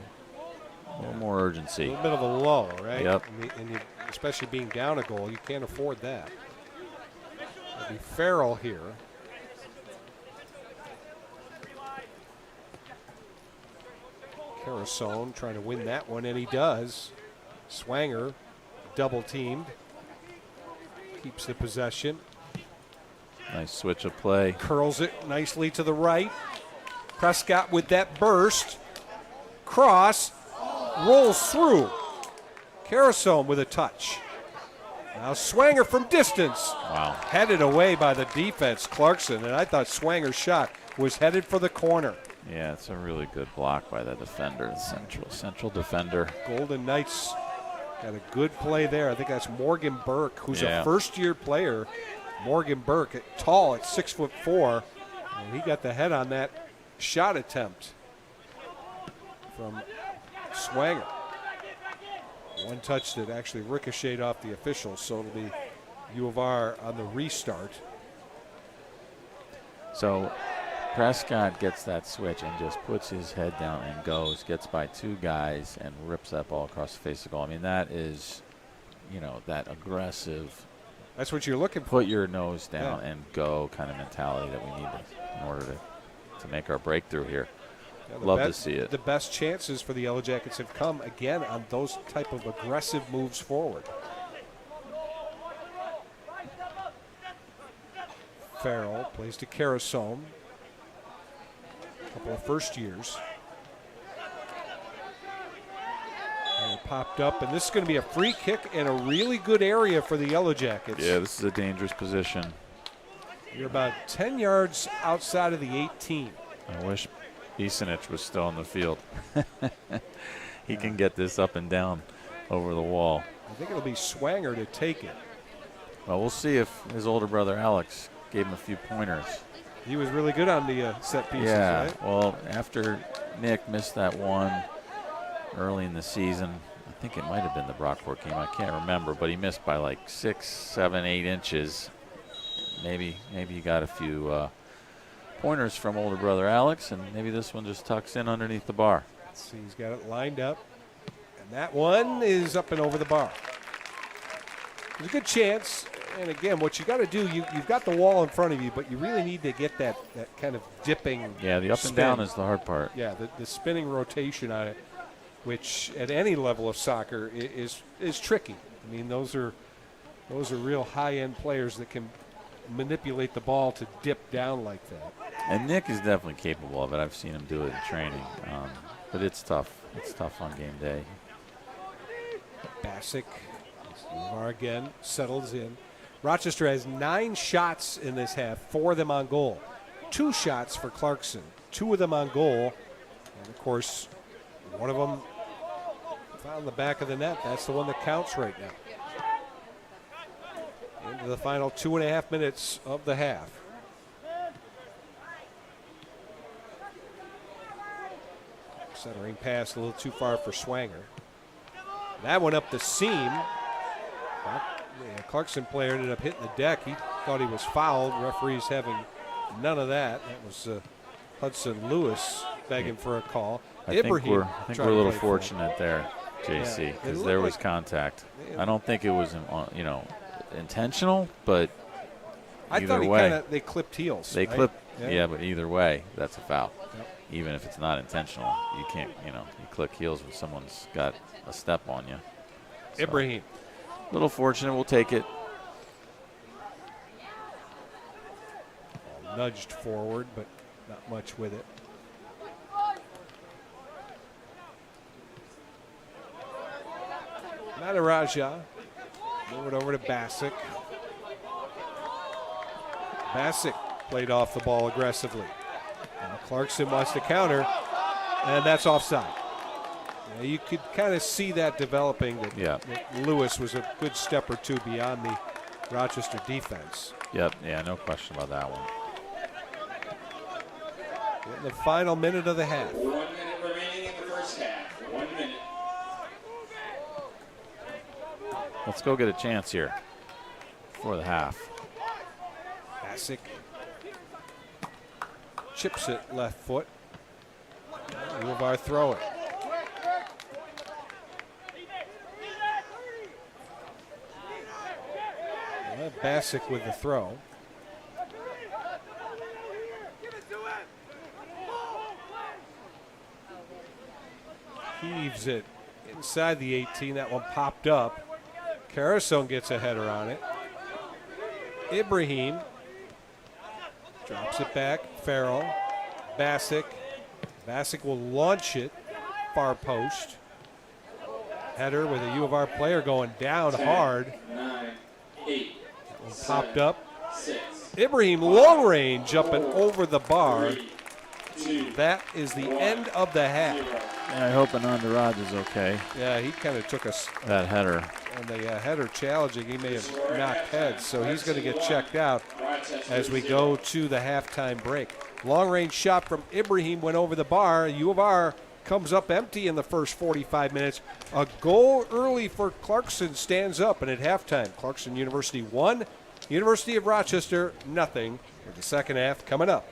urgency. A little bit of a lull, right? Yep. And especially being down a goal, you can't afford that. It'll be Farrell here. Carasone trying to win that one, and he does. Swanger double teamed. Keeps the possession. Nice switch of play. Curls it nicely to the right. Prescott with that burst. Cross. Rolls through. Carasone with a touch. Now Swanger from distance. Wow. Headed away by the defense, Clarkson. And I thought Swanger's shot was headed for the corner. Yeah, it's a really good block by the defender, central defender. Golden Knights got a good play there. I think that's Morgan Burke, who's a first-year player. Morgan Burke, tall at 6'4", and he got the head on that shot attempt from Swanger. One touch that actually ricocheted off the officials, so it'll be U of R on the restart. So Prescott gets that switch and just puts his head down and goes, gets by 2 guys and rips that ball across the face of the goal. I mean, that is, that aggressive, That's what you're looking for. put your nose down and go kind of mentality that we need in order to make our breakthrough here. Yeah, Love to see it. The best chances for the Yellow Jackets have come, again, on those type of aggressive moves forward. Farrell plays to Carasone. A couple of first years. And it popped up, and this is going to be a free kick in a really good area for the Yellow Jackets. Yeah, this is a dangerous position. You're about 10 yards outside of the 18. I wish Isenich was still on the field. He can get this up and down over the wall. I think it'll be Swanger to take it. Well, we'll see if his older brother Alex gave him a few pointers. He was really good on the set pieces, Yeah, right? well, after Nick missed that one early in the season, I think it might have been the Brockport game, I can't remember, but he missed by like 6, 7, 8 inches. Maybe he got a few pointers from older brother Alex, and maybe this one just tucks in underneath the bar. Let's see, he's got it lined up. And that one is up and over the bar. There's a good chance. And again, what you got to do, you've got the wall in front of you, but you really need to get that kind of dipping. Yeah, the up spin. and down is the hard part. Yeah, the spinning rotation on it, which at any level of soccer is tricky. I mean, those are real high-end players that can manipulate the ball to dip down like that. And Nick is definitely capable of it. I've seen him do it in training, but it's tough. It's tough on game day. Bassick, again, settles in. Rochester has 9 shots in this half, 4 of them on goal. 2 shots for Clarkson, 2 of them on goal. And, of course, one of them found the back of the net. That's the one that counts right now. Into the final 2.5 minutes of the half. Centering pass a little too far for Swanger. That one up the seam. The Clarkson player ended up hitting the deck. He thought he was fouled. Referees having none of that. That was Hudson Lewis begging for a call. I think we're a little fortunate there, JC, because there was contact. I don't think it was, intentional, but I thought they clipped heels. They right? clipped, yeah, but either way, that's a foul. Yep. Even if it's not intentional, you can't, you click heels when someone's got a step on you. So, Ibrahim. a little fortunate, we'll take it. Nudged forward, but not much with it. Madaraja. Move it over to Bassick. Bassick played off the ball aggressively. Now Clarkson wants to counter, and that's offside. You could kind of see that developing, that Lewis was a good step or two beyond the Rochester defense. Yep, yeah, no question about that one. In the final minute of the half. 1 minute remaining in the first half. 1 minute. Let's go get a chance here for the half. Bassick chips it left foot. U of R throw it. Bassick with the throw. Heaves it inside the 18. That one popped up. Carasone gets a header on it. Ibrahim drops it back. Farrell. Bassick. Bassick will launch it. Far post. Header with a U of R player going down 10, hard. 9, 8, That one 7, popped up. 6, Ibrahim long range up and over the bar. 3, 2, That is the end of the half. 0. Yeah, I hope Anandaraj is okay. Yeah, he kind of took us That header. on the header challenging. He may have knocked heads, so he's going to get checked out as we go to the halftime break. Long range shot from Ibrahim went over the bar. U of R comes up empty in the first 45 minutes. A goal early for Clarkson stands up, and at halftime, Clarkson University 1, University of Rochester nothing, with the second half coming up.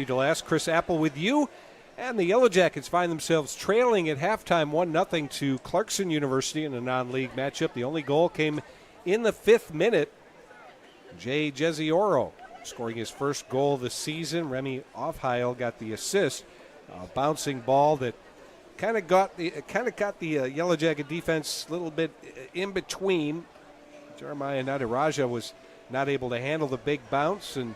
DeLass, Chris Apple with you. And the Yellow Jackets find themselves trailing at halftime 1-0 to Clarkson University in a non-league matchup. The only goal came in the 5th minute. Jay Jezioro scoring his first goal of the season. Remy Offheil got the assist. A bouncing ball that kind of got the Yellow Jacket defense a little bit in between. Jeremiah Nadaraja was not able to handle the big bounce, and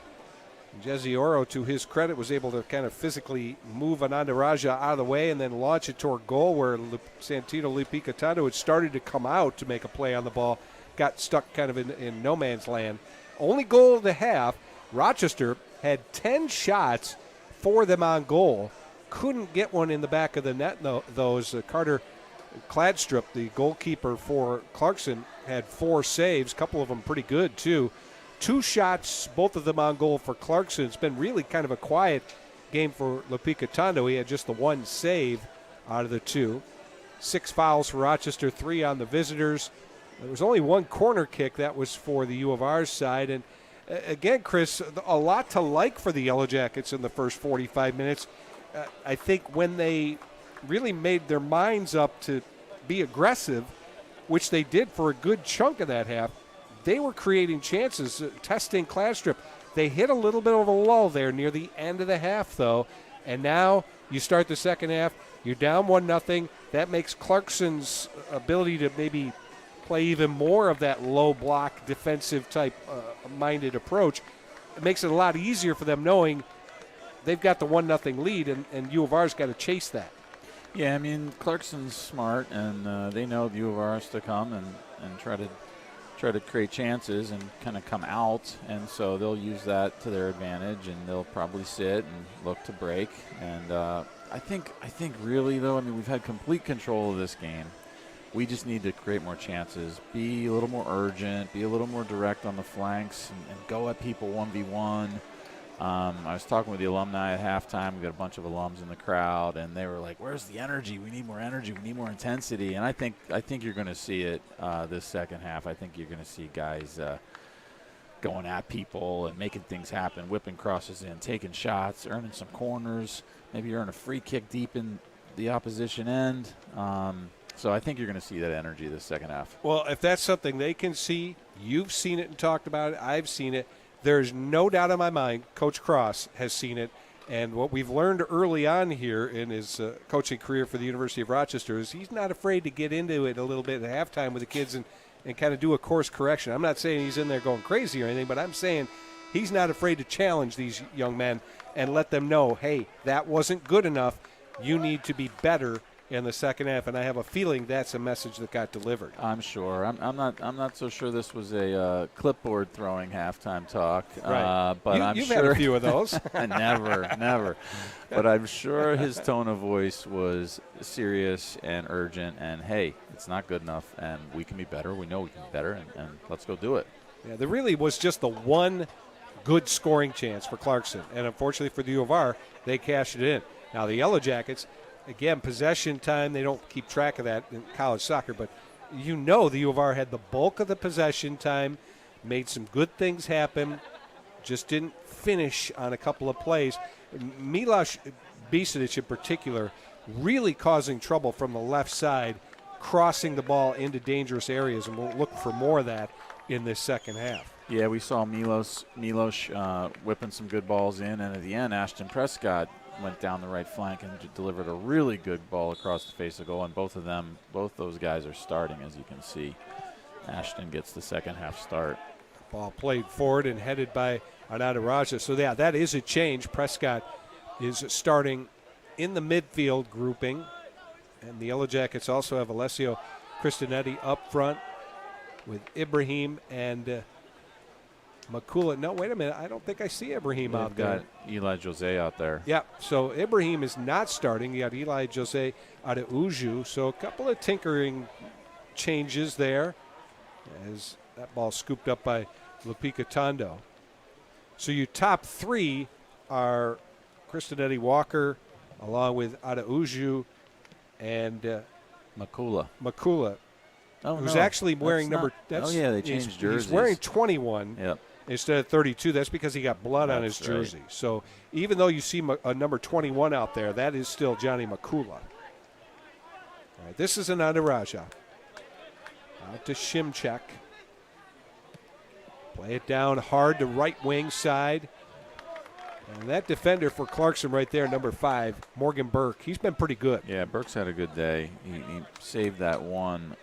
Jezioro, to his credit, was able to kind of physically move Nadaraja out of the way and then launch it toward goal, where Santino Lupicatano had started to come out to make a play on the ball, got stuck kind of in no man's land. Only goal of the half. Rochester had 10 shots, 4 of them on goal. Couldn't get one in the back of the net. Those Carter Cladstrup, the goalkeeper for Clarkson, had 4 saves, a couple of them pretty good too. 2 shots, both of them on goal for Clarkson. It's been really kind of a quiet game for Lupicatano. He had just the 1 save out of the 2. 6 fouls for Rochester, 3 on the visitors. There was only 1 corner kick. That was for the U of R's side. And again, Chris, a lot to like for the Yellow Jackets in the first 45 minutes. I think when they really made their minds up to be aggressive, which they did for a good chunk of that half, they were creating chances, testing Cladstrup. They hit a little bit of a lull there near the end of the half, though, and now you start the second half, you're down 1-0. That makes Clarkson's ability to maybe play even more of that low block defensive type minded approach. It makes it a lot easier for them knowing they've got the 1-0 lead, and U of R's got to chase that. Yeah, I mean, Clarkson's smart, and they know the U of R has to come and try to create chances and kind of come out, and so they'll use that to their advantage, and they'll probably sit and look to break. And I think really, though, I mean, we've had complete control of this game. We just need to create more chances, be a little more urgent, be a little more direct on the flanks, and go at people 1v1. I was talking with the alumni at halftime. We got a bunch of alums in the crowd, and they were like, "Where's the energy? We need more energy. We need more intensity." And I think you're going to see it this second half. I think you're going to see guys going at people and making things happen, whipping crosses in, taking shots, earning some corners. Maybe earn a free kick deep in the opposition end. So I think you're going to see that energy this second half. Well, if that's something they can see, you've seen it and talked about it, I've seen it. There's no doubt in my mind Coach Cross has seen it. And what we've learned early on here in his coaching career for the University of Rochester is he's not afraid to get into it a little bit at halftime with the kids and kind of do a course correction. I'm not saying he's in there going crazy or anything, but I'm saying he's not afraid to challenge these young men and let them know, hey, that wasn't good enough. You need to be better in the second half, and I have a feeling that's a message that got delivered. I'm sure. I'm not so sure this was a clipboard throwing halftime talk. Right. But you've sure had a few of those. never. But I'm sure his tone of voice was serious and urgent. And hey, it's not good enough, and we can be better. We know we can be better, and let's go do it. Yeah, there really was just the one good scoring chance for Clarkson, and unfortunately for the U of R, they cashed it in. Now the Yellow Jackets. Again, possession time, they don't keep track of that in college soccer, but you know the U of R had the bulk of the possession time, made some good things happen, just didn't finish on a couple of plays. Miloš Bisedić in particular really causing trouble from the left side, crossing the ball into dangerous areas, and we'll look for more of that in this second half. Yeah, we saw Miloš whipping some good balls in, and at the end, Ashton Prescott went down the right flank and delivered a really good ball across the face of goal, and both those guys are starting, as you can see. Ashton gets the second half start. Ball played forward and headed by Nadaraja. So, yeah, that is a change. Prescott is starting in the midfield grouping, and the Yellow Jackets also have Alessio Cristinetti up front with Ibrahim and Makula. No, wait a minute. I don't think I see Ibrahim out there. Got Eli Jose out there. Yeah, so Ibrahim is not starting. You got Eli Jose out of Uju. So a couple of tinkering changes there as that ball scooped up by Lupicatando. So your top three are Cristinetti Walker along with Ada Uju and Makula. Who's actually wearing number. They changed jerseys. He's wearing 21. Yep. instead of 32. That's because he got blood on his That's right. jersey. So even though you see a number 21 out there, that is still Johnny Makula. All right, this is Ananda Raja. Out to Shimchek. Play it down hard to right wing side. And that defender for Clarkson right there, number 5, Morgan Burke, he's been pretty good. Yeah, Burke's had a good day. He saved that one.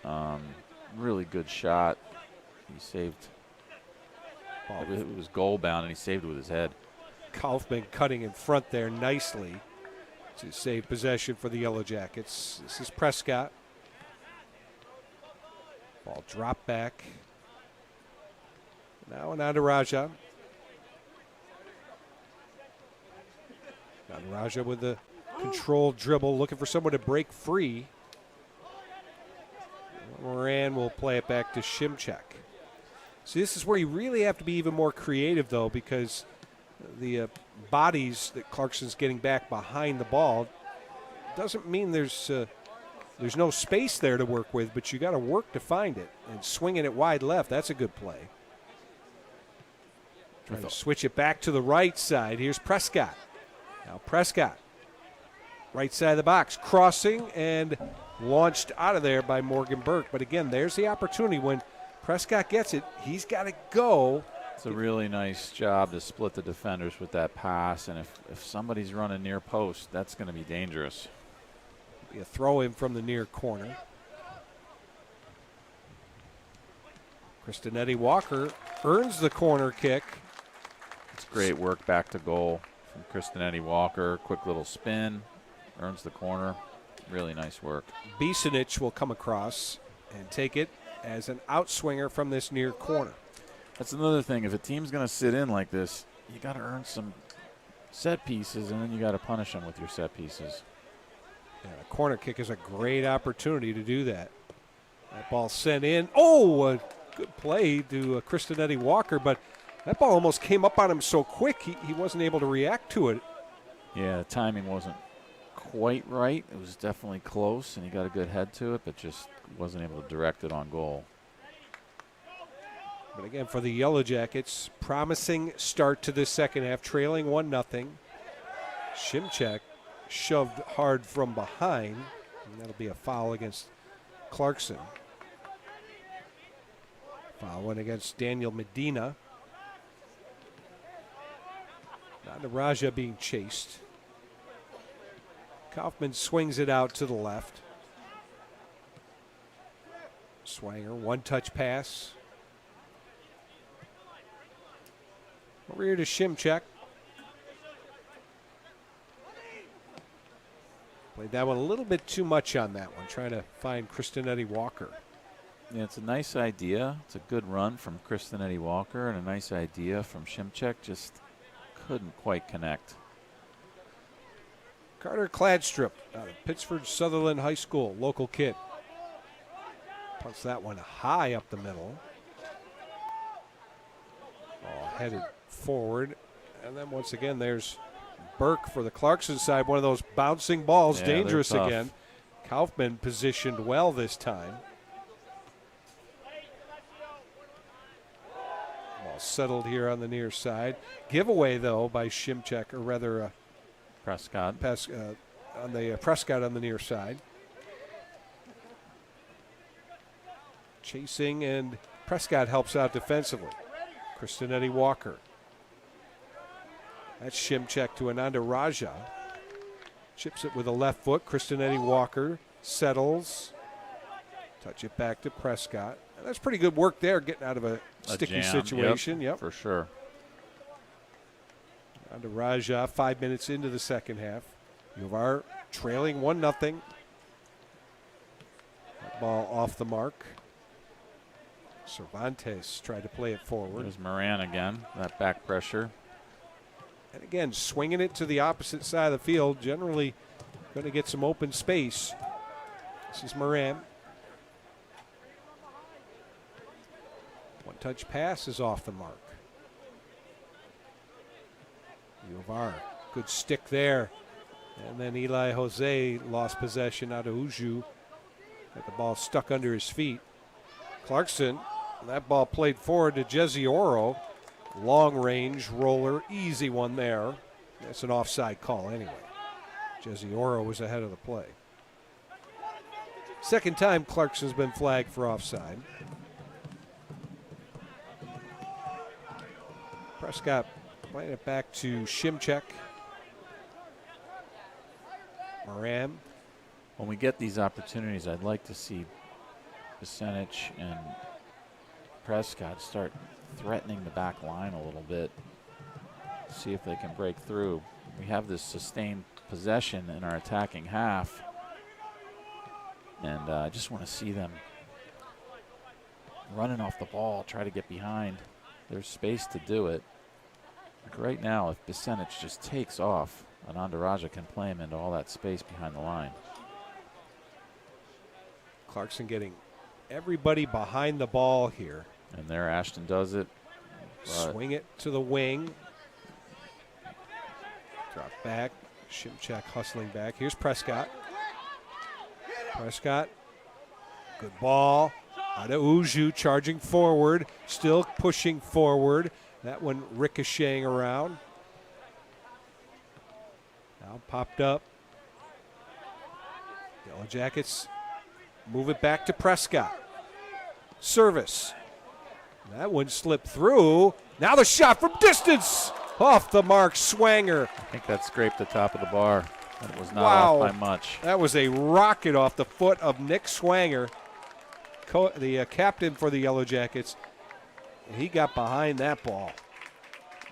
Really good shot. He saved. It was goal bound, and he saved it with his head. Kaufman cutting in front there nicely to save possession for the Yellow Jackets. This is Prescott. Ball drop back. Now Ananda Raja. Raja with the controlled dribble, looking for someone to break free. Moran will play it back to Shimchek. See, this is where you really have to be even more creative, though, because the bodies that Clarkson's getting back behind the ball doesn't mean there's no space there to work with, but you got to work to find it. And swinging it wide left, that's a good play. Trying to switch it back to the right side. Here's Prescott. Now Prescott, right side of the box, crossing and launched out of there by Morgan Burke. But again, there's the opportunity when Prescott gets it. He's got to go. It's a really nice job to split the defenders with that pass. And if somebody's running near post, that's going to be dangerous. Be a throw in from the near corner. Kristanetti Walker earns the corner kick. It's great work back to goal from Kristanetti Walker. Quick little spin, earns the corner. Really nice work. Bisanich will come across and take it as an outswinger from this near corner. That's another thing. If a team's going to sit in like this, you got to earn some set pieces, and then you got to punish them with your set pieces. Yeah, a corner kick is a great opportunity to do that. That ball sent in. Oh, a good play to Kristanetti Walker, but that ball almost came up on him so quick he wasn't able to react to it. Yeah, the timing wasn't quite right. It was definitely close, and he got a good head to it, but just wasn't able to direct it on goal. But again, for the Yellow Jackets, promising start to this second half, trailing 1-0. Shimchek shoved hard from behind, and that'll be a foul against Clarkson. Foul went against Daniel Medina. Nanda Raja being chased. Kaufman swings it out to the left. Swanger, one-touch pass. Over here to Shimchek. Played that one a little bit too much on that one, trying to find Kristanetti Walker. Yeah, it's a nice idea. It's a good run from Kristanetti Walker, and a nice idea from Shimchek. Just couldn't quite connect. Carter Cladstrip out of Pittsford Sutherland High School, local kid. Punts that one high up the middle. Ball headed forward. And then once again, there's Burke for the Clarkson side. One of those bouncing balls, Yeah, dangerous they're tough. again. Kaufman positioned well this time. Ball settled here on the near side. Giveaway, though, by Shimchek, or rather Prescott. on the Prescott on the near side. Chasing, and Prescott helps out defensively. Kristanetti Walker. That's Shimchek to Ananda Raja. Chips it with a left foot. Kristanetti Walker settles. Touch it back to Prescott. And that's pretty good work there, getting out of a sticky jam. situation. Yep. For sure. Ananda Raja, 5 minutes into the second half. U of R trailing 1-0. That ball off the mark. Cervantes tried to play it forward. There's Moran again. That back pressure. And again, swinging it to the opposite side of the field, generally going to get some open space. This is Moran. One-touch pass is off the mark. U of R, good stick there. And then Eli Jose lost possession out of Uju. Got the ball stuck under his feet. Clarkson, that ball played forward to Jesse Oro. long range roller, easy one there. That's an offside call anyway. Jesse Oro was ahead of the play. Second time Clarkson's been flagged for offside. Prescott playing it back to Shimchek. Moran. When we get these opportunities, I'd like to see Bisenich and Prescott start threatening the back line a little bit. See if they can break through. We have this sustained possession in our attacking half. And I just want to see them running off the ball, try to get behind. There's space to do it. Like right now, if Bisenich just takes off, Anandaraja can play him into all that space behind the line. Clarkson getting everybody behind the ball here. And there Ashton does it. Swing it to the wing. Drop back. Shimchak hustling back. Here's Prescott. Prescott. Good ball. Out of Uju charging forward. Still pushing forward. That one ricocheting around. Now popped up. Yellow Jackets move it back to Prescott. Service. That one slipped through. Now the shot from distance. Off the mark, Swanger. I think that scraped the top of the bar. It was not Wow. off by much. That was a rocket off the foot of Nick Swanger, the captain for the Yellow Jackets. He got behind that ball.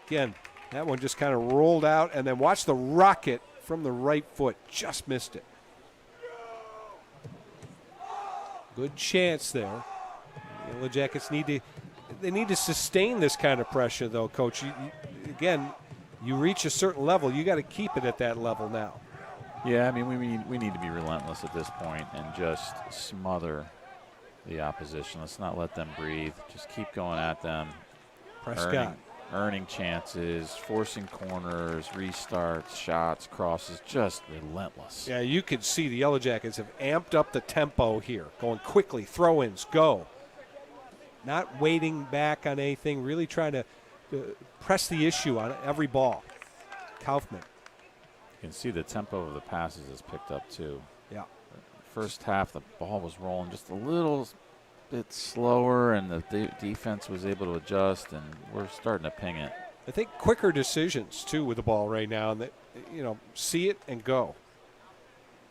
Again, that one just kind of rolled out, and then watch the rocket from the right foot. Just missed it. Good chance there. The Yellow Jackets need to sustain this kind of pressure, though, Coach. Again, you reach a certain level, you got to keep it at that level now. Yeah, I mean, we need to be relentless at this point and just smother the opposition. Let's not let them breathe. Just keep going at them. Prescott. Earning chances, forcing corners, restarts, shots, crosses, just relentless. Yeah, you can see the Yellow Jackets have amped up the tempo here, going quickly, throw-ins, go. Not waiting back on anything, really trying to press the issue on every ball. Kaufman. You can see the tempo of the passes is picked up too. Yeah. First half, the ball was rolling just a little bit slower, and the defense was able to adjust, and we're starting to ping it. I think quicker decisions, too, with the ball right now, and that, see it and go.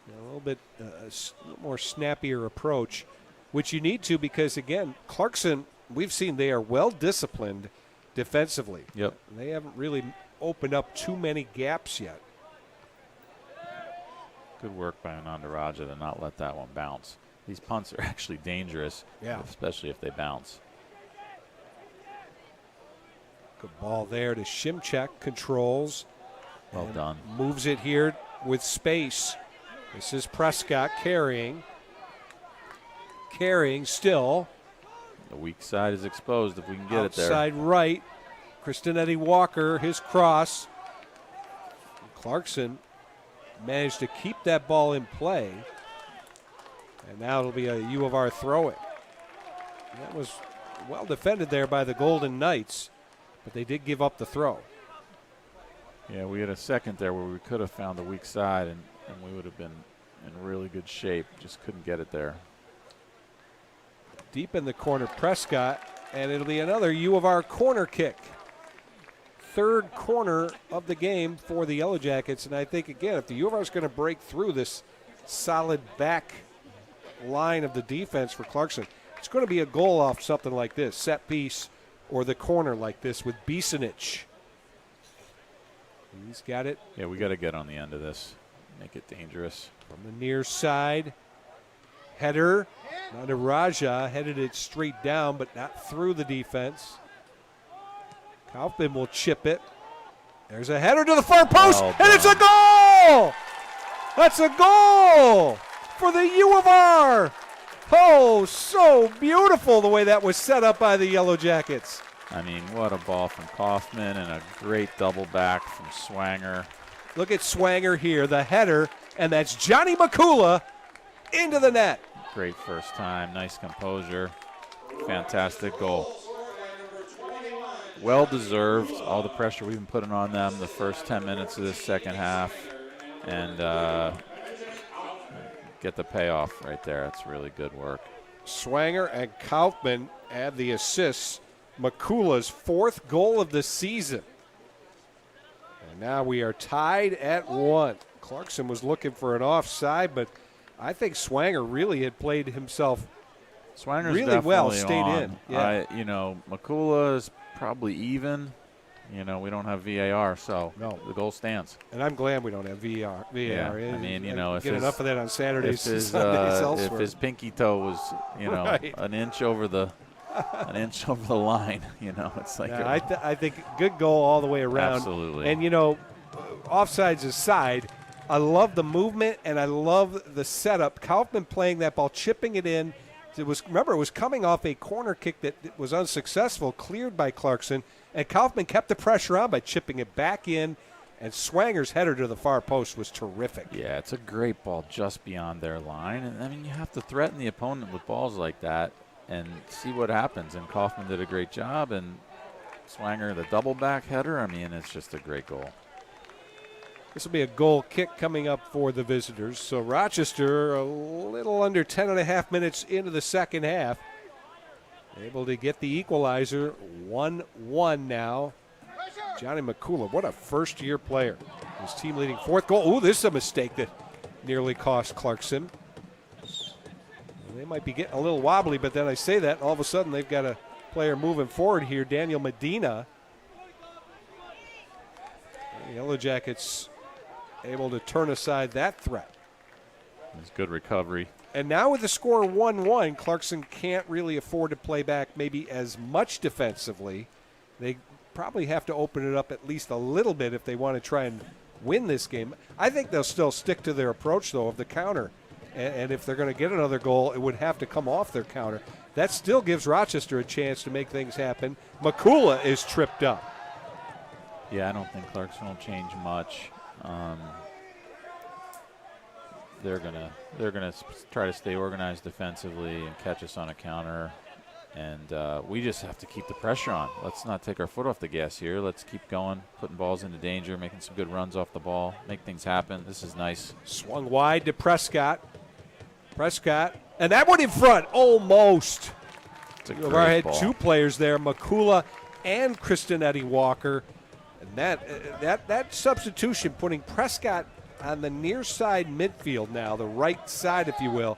A little bit more snappier approach, which you need to because, again, Clarkson, we've seen they are well-disciplined defensively. Yep. They haven't really opened up too many gaps yet. Good work by Anandaraja to not let that one bounce. These punts are actually dangerous, especially if they bounce. Good ball there to Shimchek, controls. Well done. Moves it here with space. This is Prescott carrying. Carrying still. The weak side is exposed if we can get it there. Outside right. Kristinetti Walker, his cross. Clarkson managed to keep that ball in play. And now it'll be a U of R throw-in. That was well defended there by the Golden Knights, but they did give up the throw. Yeah, we had a second there where we could have found the weak side, and we would have been in really good shape. Just couldn't get it there. Deep in the corner, Prescott, and it'll be another U of R corner kick. Third corner of the game for the Yellow Jackets, and I think, again, if the U of R is going to break through this solid back line of the defense for Clarkson, it's going to be a goal off something like this, set piece or the corner like this with Bisenich. He's got it. Yeah, we got to get on the end of this, make it dangerous. From the near side, header. Raja headed it straight down, but not through the defense. Kaufman will chip it. There's a header to the far post, and it's a goal! That's a goal for the U of R. Oh, so beautiful the way that was set up by the Yellow Jackets. I mean, what a ball from Kaufman and a great double back from Swanger. Look at Swanger here, the header, and that's Johnny Makula into the net. Great first time, nice composure, fantastic goal. well deserved. All the pressure we've been putting on them the first 10 minutes of this second half, and get the payoff right there. That's really good work. Swanger and Kaufman add the assists. McCullough's 4th goal of the season. And now we are tied at 1. Clarkson was looking for an offside, but I think Swanger really had played himself Swanger's really well, definitely stayed on. in. Yeah. McCullough is probably even. We don't have VAR, so No. the goal stands. And I'm glad we don't have VAR. Yeah, I mean, if get enough of that on Saturdays and if Sundays elsewhere. if his pinky toe was, Right. an inch over the line, it's like I think good goal all the way around. Absolutely. And offsides aside, I love the movement and I love the setup. Kaufman playing that ball, chipping it in. It was coming off a corner kick that was unsuccessful, cleared by Clarkson, and Kaufman kept the pressure on by chipping it back in, and Swanger's header to the far post was terrific. Yeah, it's a great ball just beyond their line. And, I mean, you have to threaten the opponent with balls like that and see what happens. And Kaufman did a great job, and Swanger, the double back header, I mean, it's just a great goal. This will be a goal kick coming up for the visitors. So Rochester, a little under 10.5 minutes into the second half, able to get the equalizer. 1-1 now. Johnny McCullough, what a first-year player. His team leading 4th goal. Ooh, this is a mistake that nearly cost Clarkson. They might be getting a little wobbly, but then I say that, and all of a sudden they've got a player moving forward here, Daniel Medina. The Yellow Jackets able to turn aside that threat. It's good recovery. And now with the score 1-1, Clarkson can't really afford to play back maybe as much defensively. They probably have to open it up at least a little bit if they want to try and win this game. I think they'll still stick to their approach, though, of the counter. And if they're going to get another goal, it would have to come off their counter. That still gives Rochester a chance to make things happen. McCullough is tripped up. Yeah, I don't think Clarkson will change much. They're gonna try to stay organized defensively and catch us on a counter, and we just have to keep the pressure on. Let's not take our foot off the gas here. Let's keep going, putting balls into danger, making some good runs off the ball, make things happen. This is nice. Swung wide to Prescott, and that one in front, almost. It's a U of great R had ball. 2 players there, McCullough and Kristinetti Walker. And that substitution, putting Prescott on the near side midfield now, the right side, if you will,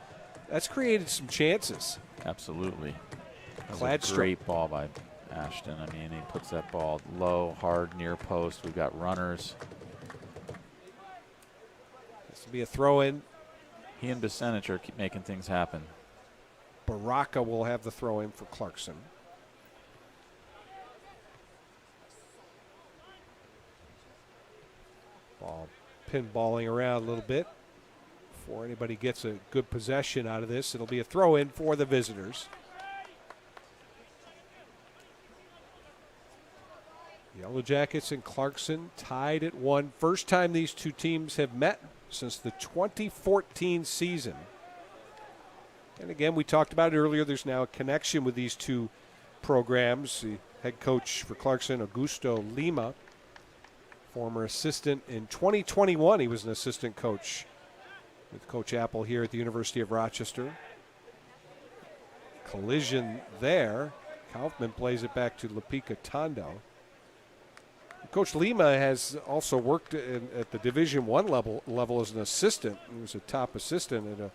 that's created some chances. Absolutely. That was Cladstrom. a great ball by Ashton. I mean, he puts that ball low, hard, near post. We've got runners. This will be a throw-in. He and Besenich are keep making things happen. Baraka will have the throw-in for Clarkson. Ball pinballing around a little bit before anybody gets a good possession out of this. It'll be a throw-in for the visitors. Yellow Jackets and Clarkson tied at 1. First time these two teams have met since the 2014 season. And again, we talked about it earlier. There's now a connection with these two programs. The head coach for Clarkson, Augusto Lima, former assistant in 2021. He was an assistant coach with Coach Apple here at the University of Rochester. Collision there. Kaufman plays it back to Lapika Tondo. Coach Lima has also worked at the Division I level as an assistant. He was a top assistant at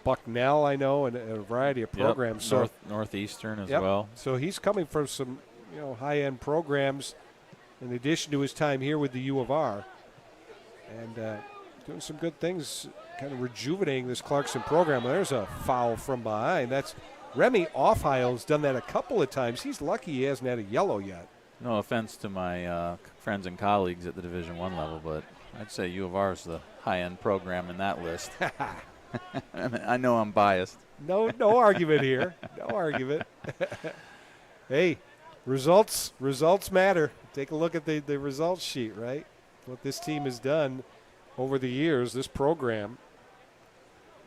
Bucknell, I know, and a variety of programs. Yep. Northeastern as well. So he's coming from some high-end programs in addition to his time here with the U of R. And doing some good things, kind of rejuvenating this Clarkson program. There's a foul from behind. That's Remy Offheil's done that a couple of times. He's lucky he hasn't had a yellow yet. No offense to my friends and colleagues at the Division I level, but I'd say U of R is the high-end program in that list. I know I'm biased. No argument here. No argument. Hey, results matter. Take a look at the results sheet, right? What this team has done over the years, this program.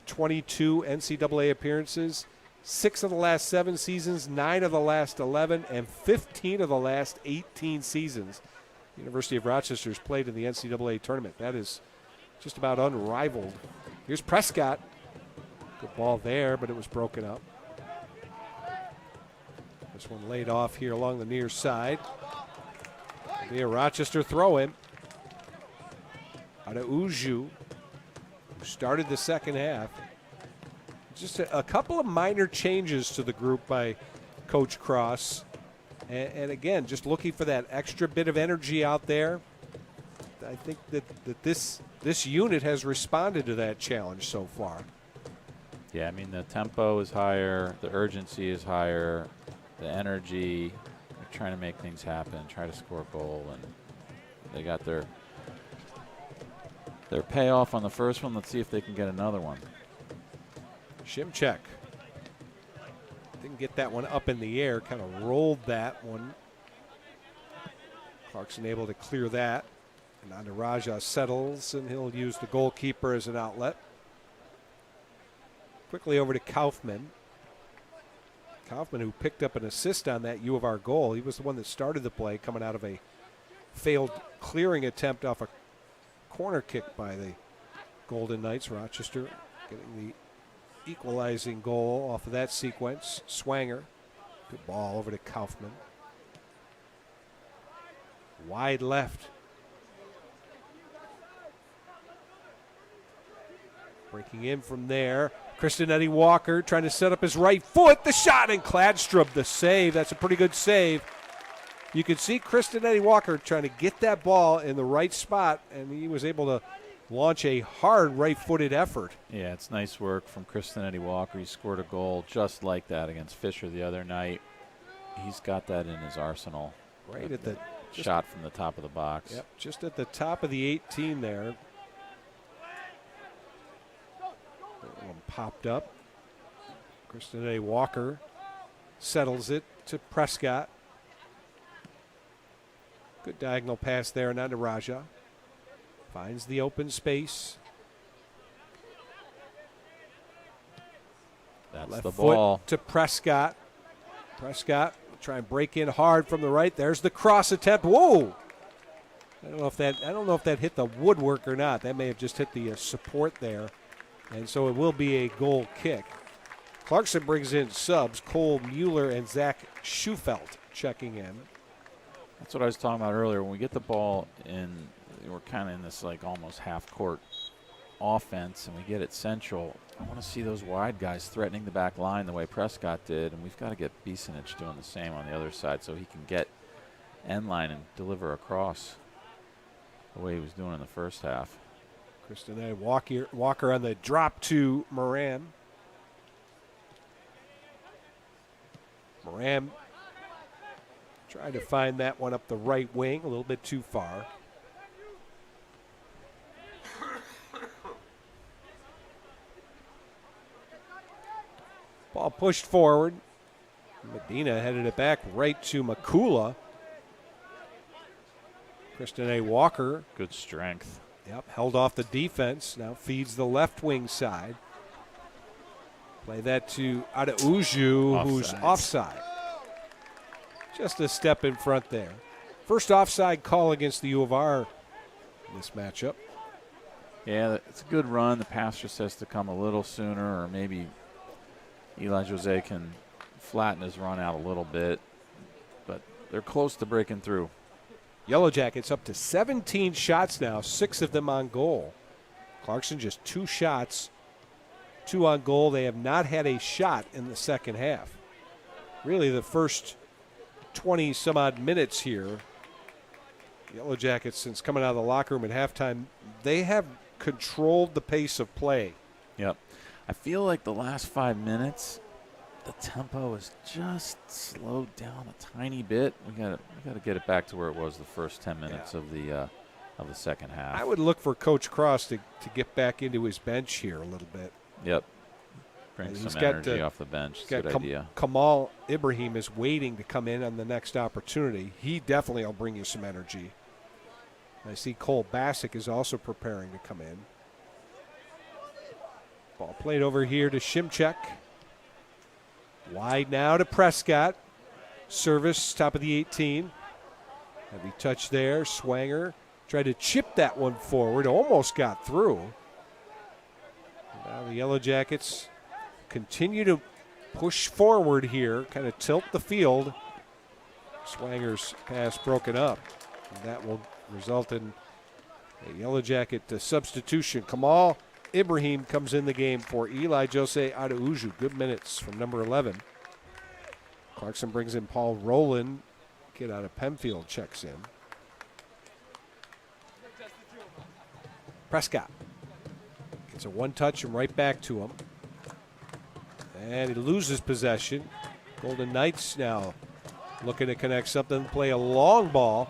22 NCAA appearances, 6 of the last 7 seasons, 9 of the last 11, and 15 of the last 18 seasons. The University of Rochester has played in the NCAA tournament. That is just about unrivaled. Here's Prescott. Good ball there, but it was broken up. This one laid off here along the near side. Be a Rochester throw-in. Out of Uju, who started the second half. Just a couple of minor changes to the group by Coach Cross. And again, just looking for that extra bit of energy out there. I think that this unit has responded to that challenge so far. Yeah, I mean, the tempo is higher, the urgency is higher, the energy. They're trying to make things happen, try to score a goal, and they got their payoff on the first one. Let's see if they can get another one. Shimchek didn't get that one up in the air, kind of rolled that one. Clarkson able to clear that. And on to Raja settles, and he'll use the goalkeeper as an outlet. Quickly over to Kaufman. Kaufman, who picked up an assist on that U of R goal. He was the one that started the play, coming out of a failed clearing attempt off a corner kick by the Golden Knights. Rochester getting the equalizing goal off of that sequence. Swanger. Good ball over to Kaufman. Wide left. Breaking in from there. Kristen Eddie Walker trying to set up his right foot. The shot, and Kladstrup the save. That's a pretty good save. You could see Kristen Eddie Walker trying to get that ball in the right spot, and he was able to launch a hard right-footed effort. Yeah, it's nice work from Kristen Eddie Walker. He scored a goal just like that against Fisher the other night. He's got that in his arsenal. Right at the shot from the top of the box. Yep, just at the top of the 18 there. That one popped up. Kristen A. Walker settles it to Prescott. Good diagonal pass there, and on to Raja. Finds the open space. That's Left the foot ball. to Prescott. Prescott will try and break in hard from the right. There's the cross attempt. Whoa! I don't know if that hit the woodwork or not. That may have just hit the support there. And so it will be a goal kick. Clarkson brings in subs. Cole Mueller and Zach Schufelt checking in. That's what I was talking about earlier. When we get the ball in, we're kind of in this like almost half-court offense, and we get it central. I want to see those wide guys threatening the back line the way Prescott did, and we've got to get Bisanich doing the same on the other side so he can get end line and deliver across the way he was doing in the first half. Kristen A. Walker on the drop to Moran. Moran trying to find that one up the right wing, a little bit too far. Ball pushed forward. Medina headed it back right to Makula. Kristen A. Walker. Good strength. Yep, held off the defense. Now feeds the left wing side. Play that to Adauju, who's offside. Just a step in front there. First offside call against the U of R in this matchup. Yeah, it's a good run. The pass just has to come a little sooner, or maybe Eli Jose can flatten his run out a little bit. But they're close to breaking through. Yellow Jackets up to 17 shots now, 6 of them on goal. Clarkson just 2 shots, 2 on goal. They have not had a shot in the second half. Really the first 20 some odd minutes here. Yellow Jackets, since coming out of the locker room at halftime, they have controlled the pace of play. Yep. I feel like the last 5 minutes, the tempo is just slowed down a tiny bit. We got to get it back to where it was the first 10 minutes of the second half. I would look for Coach Cross to get back into his bench here a little bit. Yep. Bring some energy off the bench. Good idea. Kamal Ibrahim is waiting to come in on the next opportunity. He definitely will bring you some energy. I see Cole Bassick is also preparing to come in. Ball played over here to Shimchek. Wide now to Prescott. Service, top of the 18. Heavy touch there. Swanger tried to chip that one forward. Almost got through. Now the Yellow Jackets continue to push forward here, kind of tilt the field. Swanger's pass broken up. And that will result in a Yellow Jacket substitution. Kamal Ibrahim comes in the game for Eli Jose Adauju. Good minutes from number 11. Clarkson brings in Paul Rowland. Kid out of Penfield checks in. Prescott gets a one-touch and right back to him. And he loses possession. Golden Knights now looking to connect something, play a long ball.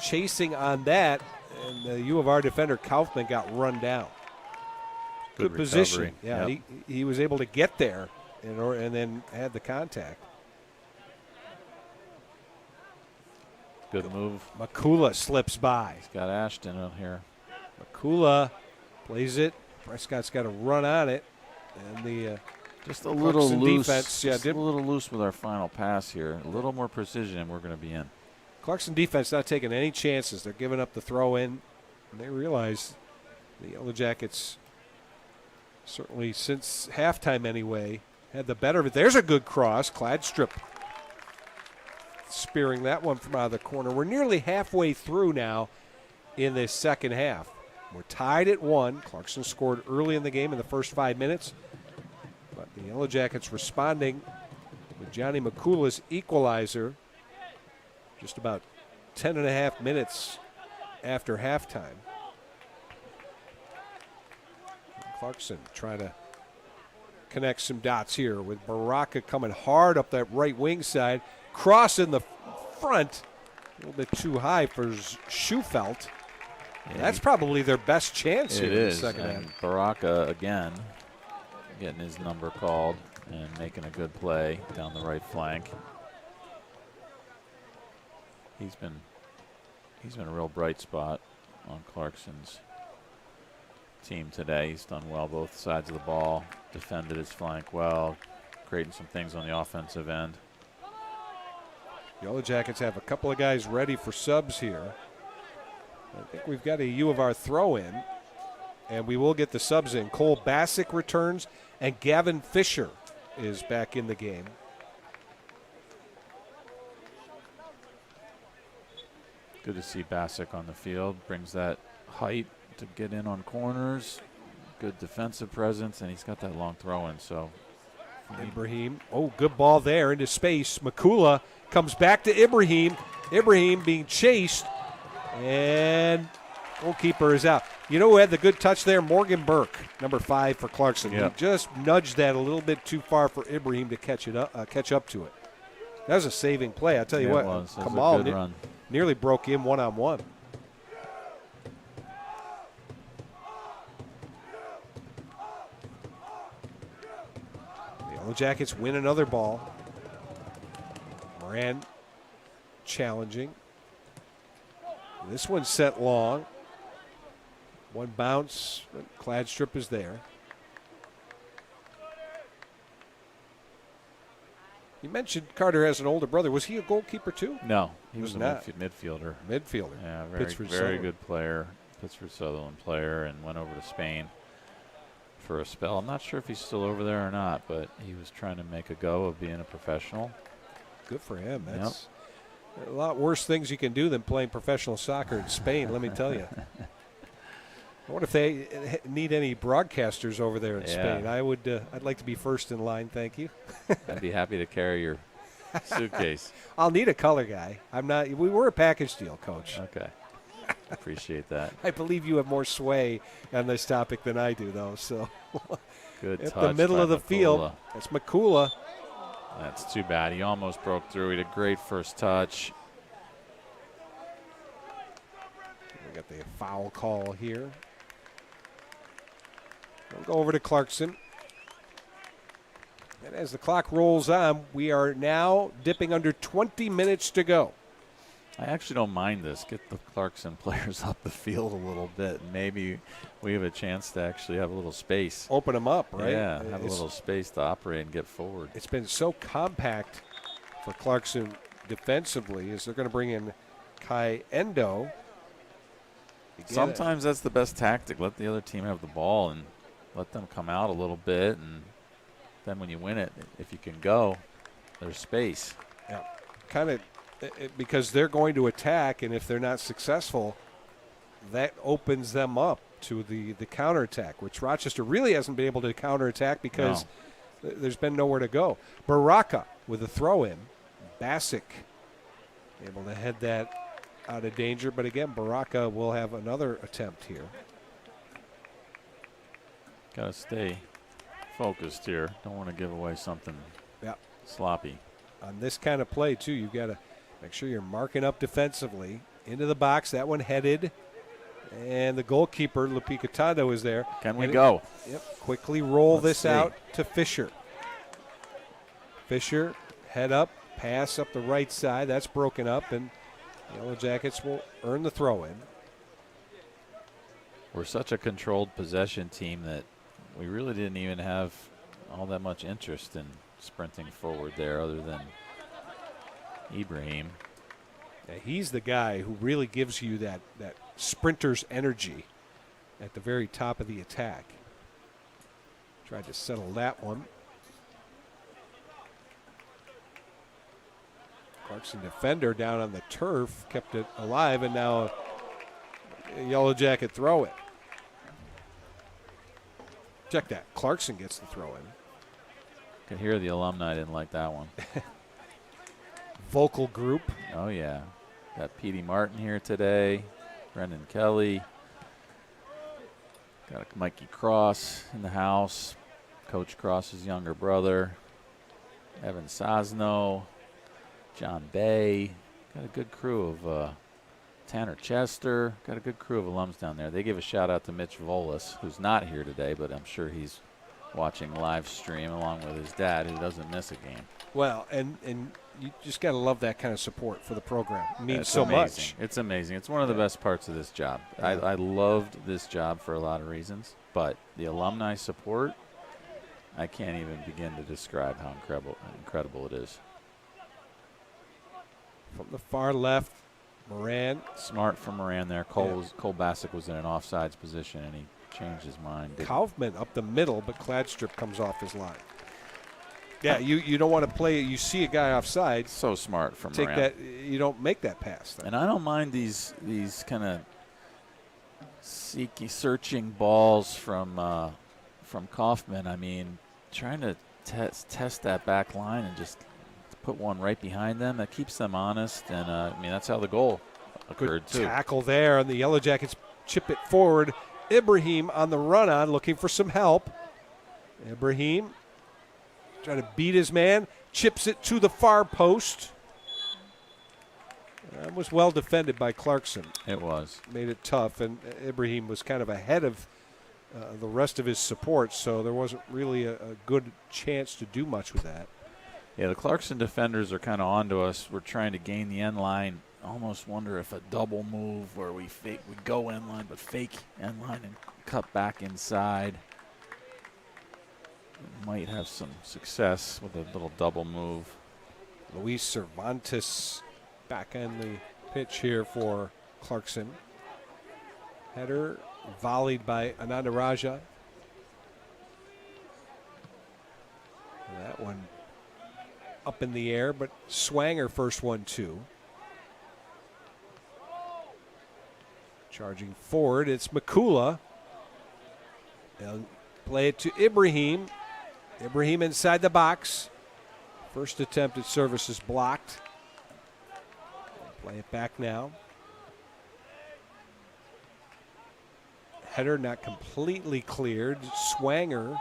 Chasing on that, and the U of R defender Kaufman got run down. Good position. Yeah, yep. he was able to get there and then had the contact. Good move. Makula slips by. He's got Ashton on here. Makula plays it. Prescott's got to run on it. And the just a little loose. Defense, just a little loose with our final pass here. A little more precision, and we're going to be in. Clarkson defense not taking any chances. They're giving up the throw in. And they realize the Yellow Jackets, certainly since halftime anyway, had the better of it. There's a good cross. Kladstrup spearing that one from out of the corner. We're nearly halfway through now in this second half. We're tied at 1. Clarkson scored early in the game in the first 5 minutes. But the Yellow Jackets responding with Johnny Makula's equalizer just about 10 and a half minutes after halftime. Clarkson trying to connect some dots here with Baraka coming hard up that right wing side. Cross in the front, a little bit too high for Schufelt. Yeah, that's probably their best chance here in the second half. Baraka again getting his number called and making a good play down the right flank. He's been a real bright spot on Clarkson's team today. He's done well both sides of the ball, defended his flank well, creating some things on the offensive end. Yellow Jackets have a couple of guys ready for subs here. I think we've got a U of R throw in, and we will get the subs in. Cole Bassick returns, and Gavin Fisher is back in the game. Good to see Bassick on the field. Brings that height to get in on corners. Good defensive presence, and he's got that long throw in. So Ibrahim, good ball there into space. Makula comes back to Ibrahim. Ibrahim being chased, and goalkeeper is out. You know who had the good touch there? Morgan Burke, number 5 for Clarkson. Yep. He just nudged that a little bit too far for Ibrahim to catch up to it. That was a saving play. I tell you what, Kamal nearly broke him one-on-one. The Yellow Jackets win another ball. Moran challenging. This one's set long. One bounce, but Kladstrup is there. You mentioned Carter has an older brother. Was he a goalkeeper too? No, he was a midfielder. Midfielder. Yeah, very good player. Pittsburgh Sutherland player, and went over to Spain for a spell. I'm not sure if he's still over there or not, but he was trying to make a go of being a professional. Good for him. That's a lot worse things you can do than playing professional soccer in Spain, let me tell you. I wonder if they need any broadcasters over there in Spain. I'd like to be first in line, thank you. I'd be happy to carry your suitcase. I'll need a color guy. We were a package deal, Coach. Okay. Appreciate that. I believe you have more sway on this topic than I do, though. So good at touch the middle of the field. That's Makula. That's too bad. He almost broke through. He had a great first touch. We got the foul call here. We'll go over to Clarkson. And as the clock rolls on, we are now dipping under 20 minutes to go. I actually don't mind this. Get the Clarkson players up the field a little bit. And maybe we have a chance to actually have a little space. Open them up, right? Yeah, have a little space to operate and get forward. It's been so compact for Clarkson defensively as they're going to bring in Kai Endo. Sometimes that's the best tactic. Let the other team have the ball and let them come out a little bit. And then when you win it, if you can go, there's space. Yeah, kind of because they're going to attack, and if they're not successful, that opens them up to the counterattack, which Rochester really hasn't been able to counterattack because there's been nowhere to go. Baraka with a throw-in. Bassick able to head that out of danger, but again, Baraka will have another attempt here. Got to stay focused here. Don't want to give away something sloppy. On this kind of play, too, you've got to make sure you're marking up defensively. Into the box, that one headed. And the goalkeeper, Lupicatando, is there. Can we go? Quickly roll Let's see. out to Fisher. Fisher, head up, pass up the right side. That's broken up, and Yellow Jackets will earn the throw-in. We're such a controlled possession team that we really didn't even have all that much interest in sprinting forward there other than Ibrahim. Yeah, he's the guy who really gives you that sprinter's energy at the very top of the attack. Tried to settle that one. Clarkson defender down on the turf, kept it alive, and now a Yellow Jacket throw it. Check that. Clarkson gets the throw in. Could hear the alumni didn't like that one. Vocal group. Oh, yeah. Got Petey Martin here today. Brendan Kelly. Got Mikey Cross in the house. Coach Cross's younger brother. Evan Sosno. John Bay. Got a good crew of Tanner Chester. Got a good crew of alums down there. They give a shout out to Mitch Volas, who's not here today, but I'm sure he's watching live stream along with his dad, who doesn't miss a game. Well, and you just got to love that kind of support for the program. It means so amazing. much. It's amazing. It's one of the best parts of this job. I loved this job for a lot of reasons, but the alumni support, I can't even begin to describe how incredible it is. From the far left, Moran. Smart from Moran there. Cole Bassick was in an offsides position, and he changed his mind. Kaufman up the middle, but Kladstrup comes off his line. Yeah, you don't want to play. You see a guy offside. So smart from take Moran. that. You don't make that pass. Then. And I don't mind these kind of searching balls from Kaufman. I mean, trying to test that back line and just put one right behind them. That keeps them honest. And, I mean, that's how the goal occurred, Good too. tackle there, and the Yellow Jackets chip it forward. Ibrahim on the run-on looking for some help. Ibrahim trying to beat his man. Chips it to the far post. That was well defended by Clarkson. It was. Made it tough, and Ibrahim was kind of ahead of the rest of his support, so there wasn't really a good chance to do much with that. Yeah, the Clarkson defenders are kind of onto us. We're trying to gain the end line. Almost wonder if a double move where we go end line, but fake end line and cut back inside. Might have some success with a little double move. Luis Cervantes back on the pitch here for Clarkson. Header volleyed by Ananda Raja. And that one up in the air, but Swanger first one too. Charging forward, it's Makula. They'll play it to Ibrahim. Ibrahim inside the box. First attempt at service is blocked. Play it back now. Header not completely cleared. Swanger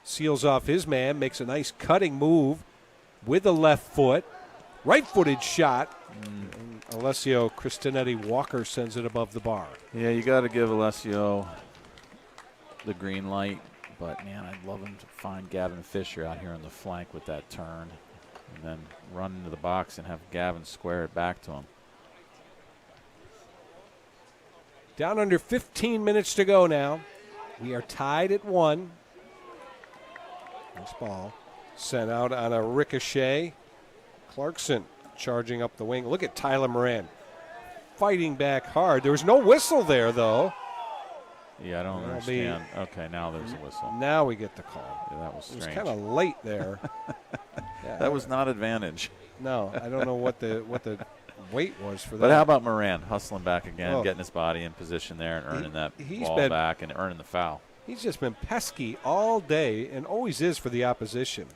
seals off his man, makes a nice cutting move with the left foot. Right-footed shot. And Alessio Cristinetti Walker sends it above the bar. Yeah, you got to give Alessio the green light. But, man, I'd love him to find Gavin Fisher out here on the flank with that turn and then run into the box and have Gavin square it back to him. Down under 15 minutes to go now. We are tied at 1. This ball sent out on a ricochet. Clarkson charging up the wing. Look at Tyler Moran fighting back hard. There was no whistle there, though. Yeah, I don't understand. Okay, now there's a whistle. Now we get the call. Yeah, that was strange. It was kind of late there. Yeah, that was not advantage. No, I don't know what the weight was for that. But how about Moran hustling back again, Oh. getting his body in position there and earning that he's ball been- back and earning the foul. He's just been pesky all day and always is for the opposition.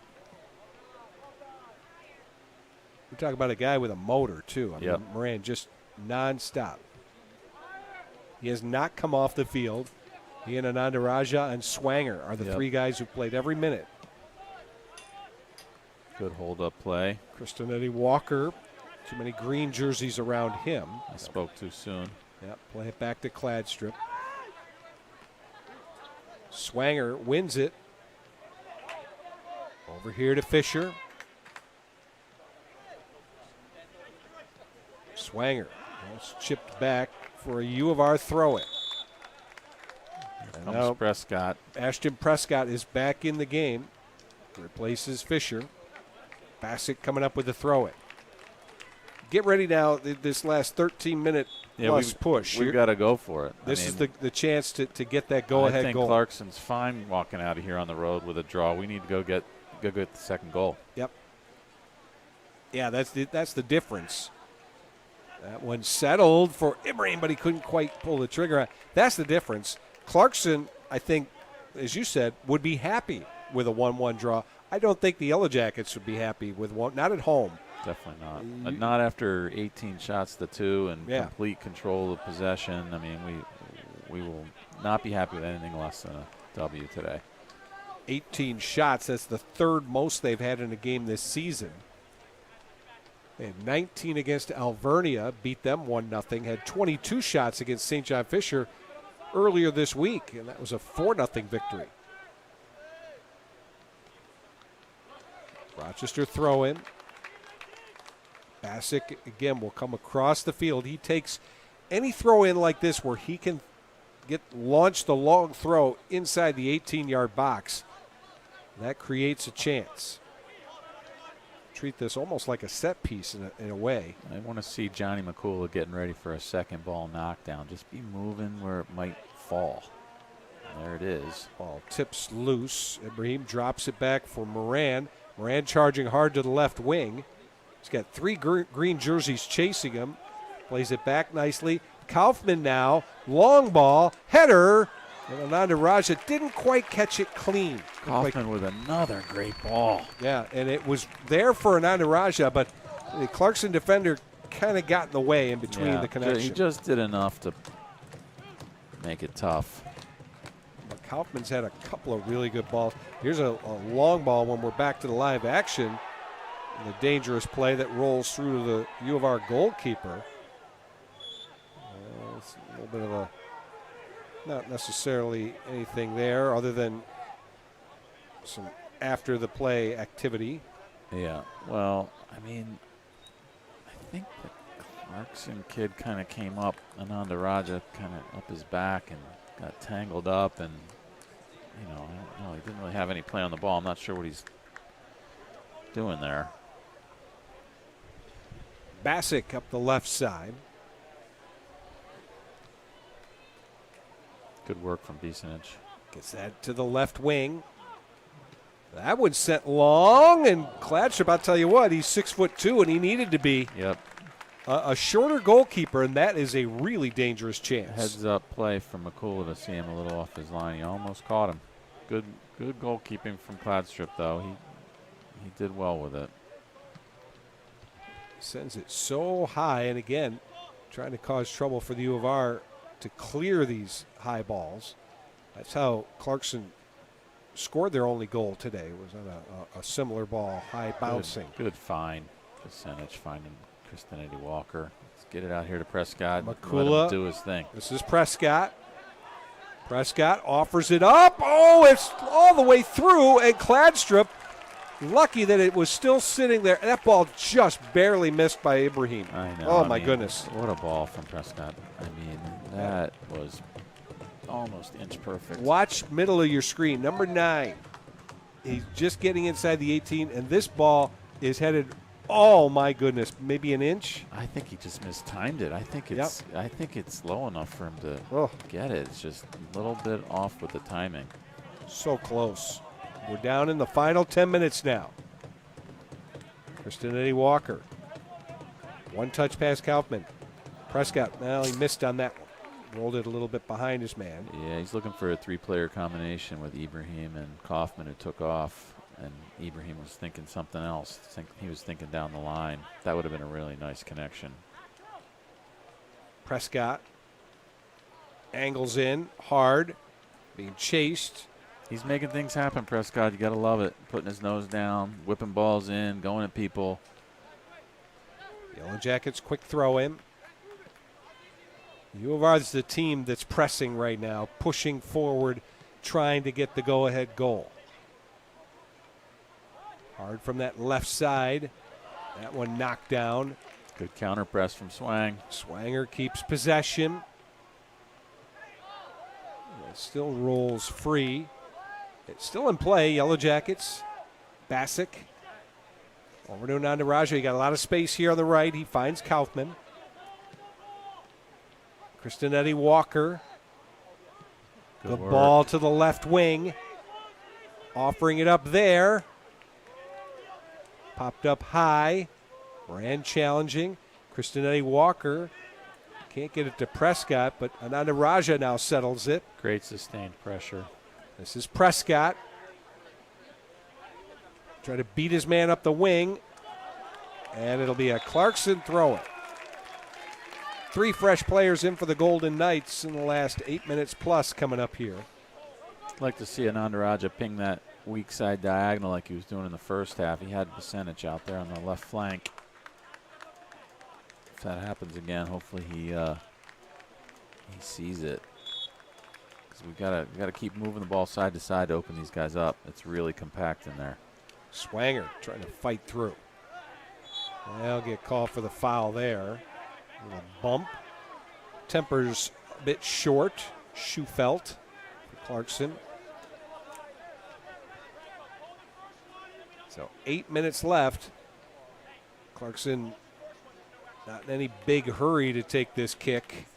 We talk about a guy with a motor, too. I mean, Yep. Moran just nonstop. He has not come off the field. He and Ananda Raja and Swanger are the Yep. 3 guys who played every minute. Good hold-up play. Kristen Eddie Walker, too many green jerseys around him. I spoke too soon. Yep, play it back to Cladstrip. Swanger wins it. Over here to Fisher. Swanger. It's chipped back for a U of R throw it. And Comes now Prescott. Ashton Prescott is back in the game. Replaces Fisher. Bassett coming up with the throw it. Get ready now, this last 13-minute plus push. We've got to go for it. This is the chance to get that go-ahead I think goal. Clarkson's fine walking out of here on the road with a draw. We need to go get the second goal. Yep. Yeah, that's the difference. That one settled for Ibrahim, but he couldn't quite pull the trigger. That's the difference. Clarkson, I think, as you said, would be happy with a 1-1 draw. I don't think the Yellow Jackets would be happy with one, not at home. Definitely not. Not after 18 shots to 2 and Yeah. complete control of possession. I mean, we will not be happy with anything less than a W today. 18 shots. That's the 3rd most they've had in a game this season. They had 19 against Alvernia, beat them 1-0. Had 22 shots against St. John Fisher earlier this week, and that was a 4-0 victory. Rochester throw in. Bassett again will come across the field. He takes any throw in like this where he can launch the long throw inside the 18-yard box. That creates a chance. Treat this almost like a set piece in a way. I want to see Johnny McCullough getting ready for a second ball knockdown. Just be moving where it might fall. There it is. Ball tips loose. Ibrahim drops it back for Moran. Moran charging hard to the left wing. He's got 3 green jerseys chasing him. Plays it back nicely. Kaufman now. Long ball. Header. And Ananda Raja didn't quite catch it clean. Kaufman with another great ball. Yeah, and it was there for Ananda Raja, but the Clarkson defender kind of got in the way in between the connection. He just did enough to make it tough. But Kaufman's had a couple of really good balls. Here's a long ball when we're back to the live action. And the dangerous play that rolls through to the U of R goalkeeper. It's a little bit of a, not necessarily anything there other than some after the play activity. Yeah, well, I mean, I think the Clarkson kid kind of came up, Ananda Raja kind of up his back and got tangled up, and, you know, I don't know, he didn't really have any play on the ball. I'm not sure what he's doing there. Bassick up the left side. Good work from Bisanich. Gets that to the left wing. That one sent long, and Cladstrip, I'll tell you what, he's 6'2", and he needed to be Yep. a shorter goalkeeper, and that is a really dangerous chance. Heads up play from McCullough to see him a little off his line. He almost caught him. Good goalkeeping from Cladstrip, though. He did well with it. Sends it so high, and again, trying to cause trouble for the U of R to clear these high balls. That's how Clarkson scored their only goal today, was on a similar ball, high bouncing. Good find. Percentage finding Kristen Eddie Walker. Let's get it out here to Prescott. McCullough. Let him do his thing. This is Prescott. Prescott offers it up. Oh, it's all the way through, and Cladstrip, lucky that it was still sitting there. That ball just barely missed by Ibrahim. I know. Oh, I my mean, goodness. What a ball from Prescott. I mean, That was almost inch perfect. Watch middle of your screen. Number 9. He's just getting inside the 18, and this ball is headed, oh my goodness, maybe an inch? I think he just mistimed it. I think it's low enough for him to get it. It's just a little bit off with the timing. So close. We're down in the final 10 minutes now. Kristen Eddie Walker. One touch pass Kaufman. Prescott, well, he missed on that one. Rolled it a little bit behind his man. Yeah, he's looking for a 3-player combination with Ibrahim and Kaufman, who took off. And Ibrahim was thinking something else. He was thinking down the line. That would have been a really nice connection. Prescott angles in hard, being chased. He's making things happen, Prescott. You got to love it. Putting his nose down, whipping balls in, going at people. Yellow Jackets quick throw in. U of R is the team that's pressing right now, pushing forward, trying to get the go-ahead goal. Hard from that left side. That one knocked down. Good counter press from Swang. Swanger keeps possession. It still rolls free. It's still in play, Yellow Jackets. Bassick. Over to Nandaraja. He got a lot of space here on the right. He finds Kaufman. Kristen Eddie Walker. Good ball to the left wing. Offering it up there. Popped up high. Brand challenging. Kristen Eddie Walker can't get it to Prescott, but Ananda Raja now settles it. Great sustained pressure. This is Prescott. Try to beat his man up the wing. And it'll be a Clarkson throw-in. 3 fresh players in for the Golden Knights in the last 8 minutes plus coming up here. I'd like to see Anandaraja ping that weak side diagonal like he was doing in the first half. He had percentage out there on the left flank. If that happens again, hopefully he sees it. Because we gotta keep moving the ball side to side to open these guys up. It's really compact in there. Swanger trying to fight through. They'll get called for the foul there. A little bump. Temper's a bit short. Schufelt for Clarkson. So 8 minutes left. Clarkson not in any big hurry to take this kick.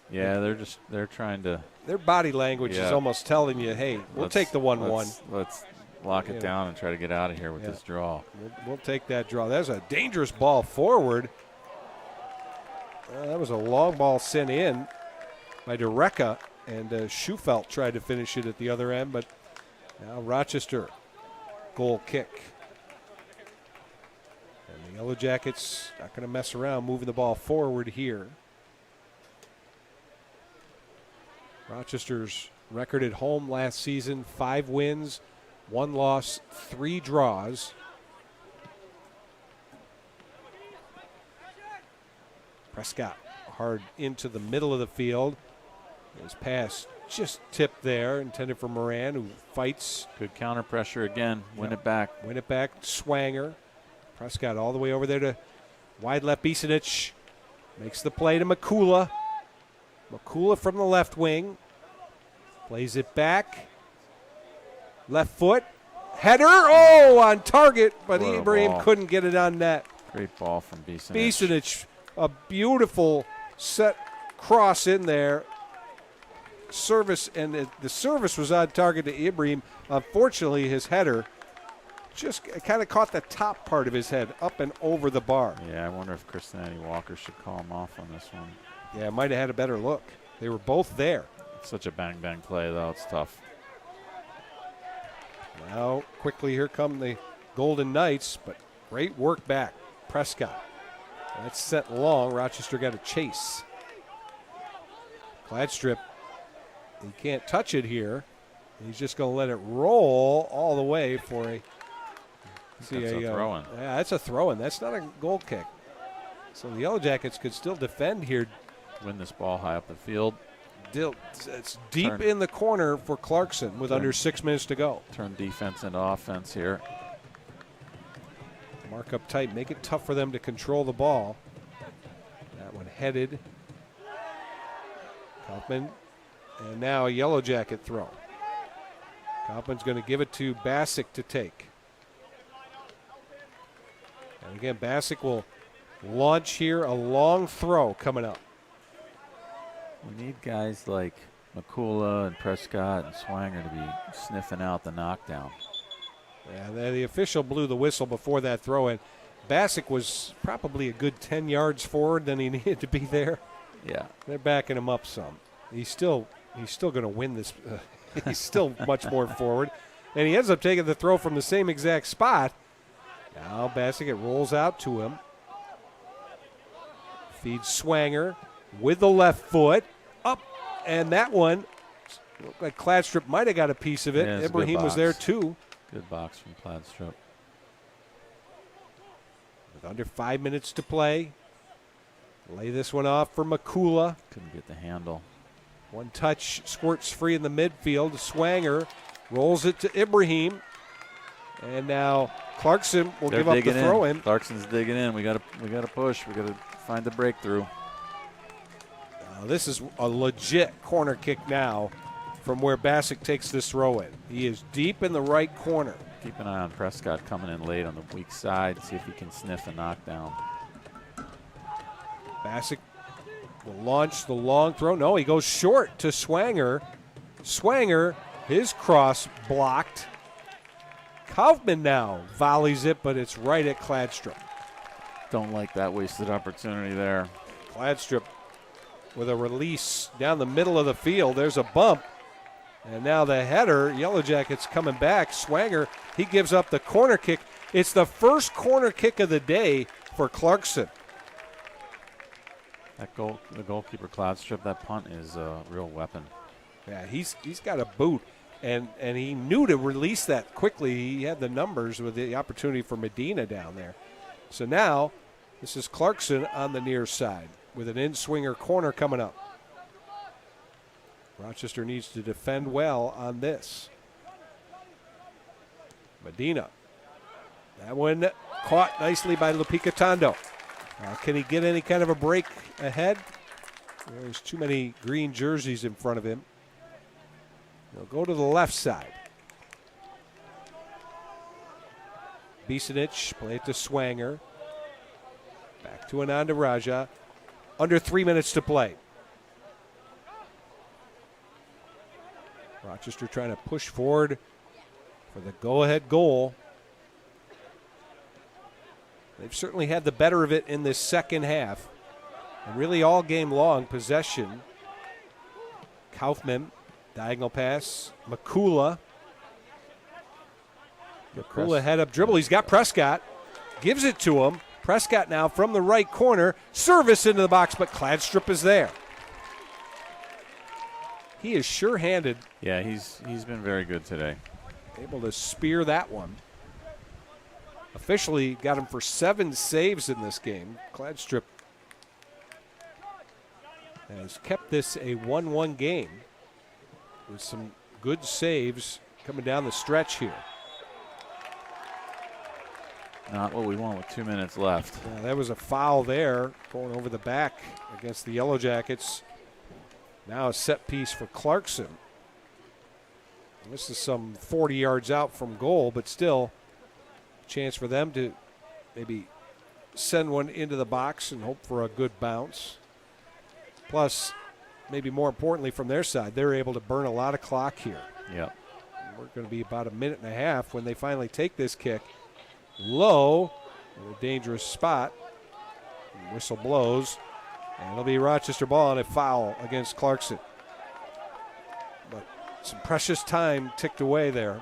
Yeah, they're trying to. Their body language is almost telling you, hey, we'll take the 1-1. Let's lock it down and try to get out of here with this draw. We'll take that draw. That's a dangerous ball forward. That was a long ball sent in by Dereka, and Schufelt tried to finish it at the other end, but now Rochester goal kick. And the Yellow Jackets not going to mess around, moving the ball forward here. Rochester's record at home last season, 5 wins, 1 loss, 3 draws. Prescott hard into the middle of the field. His pass just tipped there, intended for Moran, who fights. Good counter pressure again. Win it back. Win it back. Swanger. Prescott all the way over there to wide left. Bisanich makes the play to Makula. Makula from the left wing. Plays it back. Left foot. Header. Oh, on target, but Ibrahim couldn't get it on net. Great ball from Bisanich. Bisanich, a beautiful set cross in there. Service, and the service was on target to Ibrahim. Unfortunately, his header just kind of caught the top part of his head up and over the bar. Yeah, I wonder if Kristen Eddie Walker should call him off on this one. Yeah, might have had a better look. They were both there. It's such a bang-bang play, though. It's tough. Now, quickly, here come the Golden Knights, but great work back. Prescott. That's set long. Rochester got a chase. Gladstrip, he can't touch it here. He's just going to let it roll all the way for a. That's a throw-in. Yeah, that's a throw-in. That's not a goal kick. So the Yellow Jackets could still defend here. Win this ball high up the field. It's deep in the corner for Clarkson with under 6 minutes to go. Turn defense into offense here. Mark up tight, make it tough for them to control the ball. That one headed. Kaufman, and now a Yellow Jacket throw. Kaufman's going to give it to Bassick to take. And again, Bassick will launch here, a long throw coming up. We need guys like McCullough and Prescott and Swanger to be sniffing out the knockdown. Yeah, the official blew the whistle before that throw in. Bassick was probably a good 10 yards forward than he needed to be there. Yeah. They're backing him up some. He's still going to win this. He's still much more forward. And he ends up taking the throw from the same exact spot. Now Bassick, it rolls out to him. Feeds Swanger with the left foot. Up. And that one looked like Kladstrup might have got a piece of it. Yeah, Ibrahim was there too. Good box from Kladstrup. With under 5 minutes to play. Lay this one off for Makula. Couldn't get the handle. One touch, squirts free in the midfield. Swanger rolls it to Ibrahim. And now Clarkson will They're give up the digging throw in. Clarkson's digging in. We gotta push. We gotta find the breakthrough. This is a legit corner kick now from where Bassick takes this throw in. He is deep in the right corner. Keep an eye on Prescott coming in late on the weak side. See if he can sniff a knockdown. Bassick will launch the long throw. No, he goes short to Swanger. Swanger, his cross blocked. Kaufman now volleys it, but it's right at Kladstrup. Don't like that wasted opportunity there. Kladstrup with a release down the middle of the field. There's a bump. And now the header, Yellow Jackets coming back. Swanger, he gives up the corner kick. It's the first corner kick of the day for Clarkson. That goal, the goalkeeper Kladstrup, that punt is a real weapon. Yeah, he's got a boot, and he knew to release that quickly. He had the numbers with the opportunity for Medina down there. So now this is Clarkson on the near side with an in-swinger corner coming up. Rochester needs to defend well on this. Medina. That one caught nicely by Lupicatondo. Can he get any kind of a break ahead? There's too many green jerseys in front of him. He'll go to the left side. Bisanich, play it to Swanger. Back to Ananda Raja. Under 3 minutes to play. Rochester trying to push forward for the go-ahead goal. They've certainly had the better of it in this second half. And really all game long, possession. Kaufman, diagonal pass. Makula. Makula head up dribble. He's got Prescott. Gives it to him. Prescott now from the right corner. Service into the box, but Kladstrup is there. He is sure-handed. Yeah, he's been very good today. Able to spear that one. Officially got him for 7 saves in this game. Kladstrup has kept this a 1-1 game with some good saves coming down the stretch here. Not what we want with 2 minutes left. Yeah, that was a foul there going over the back against the Yellow Jackets. Now a set piece for Clarkson. And this is some 40 yards out from goal, but still a chance for them to maybe send one into the box and hope for a good bounce. Plus, maybe more importantly from their side, they're able to burn a lot of clock here. Yep. We're going to be about a minute and a half when they finally take this kick. Low in a dangerous spot. And whistle blows. And it'll be Rochester ball and a foul against Clarkson. But some precious time ticked away there.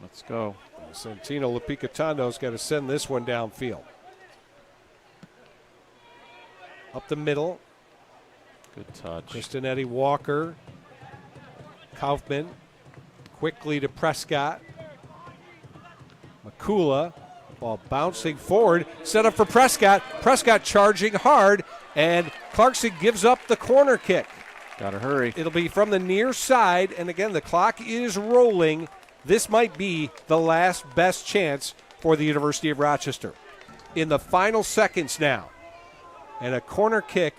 Let's go. Santino Lupicatando's got to send this one downfield. Up the middle. Good touch. Kristinetti Walker. Kaufman. Quickly to Prescott. Makula. Ball bouncing forward. Set up for Prescott. Prescott charging hard. And Clarkson gives up the corner kick. Gotta hurry. It'll be from the near side. And again, the clock is rolling. This might be the last best chance for the University of Rochester. In the final seconds now. And a corner kick,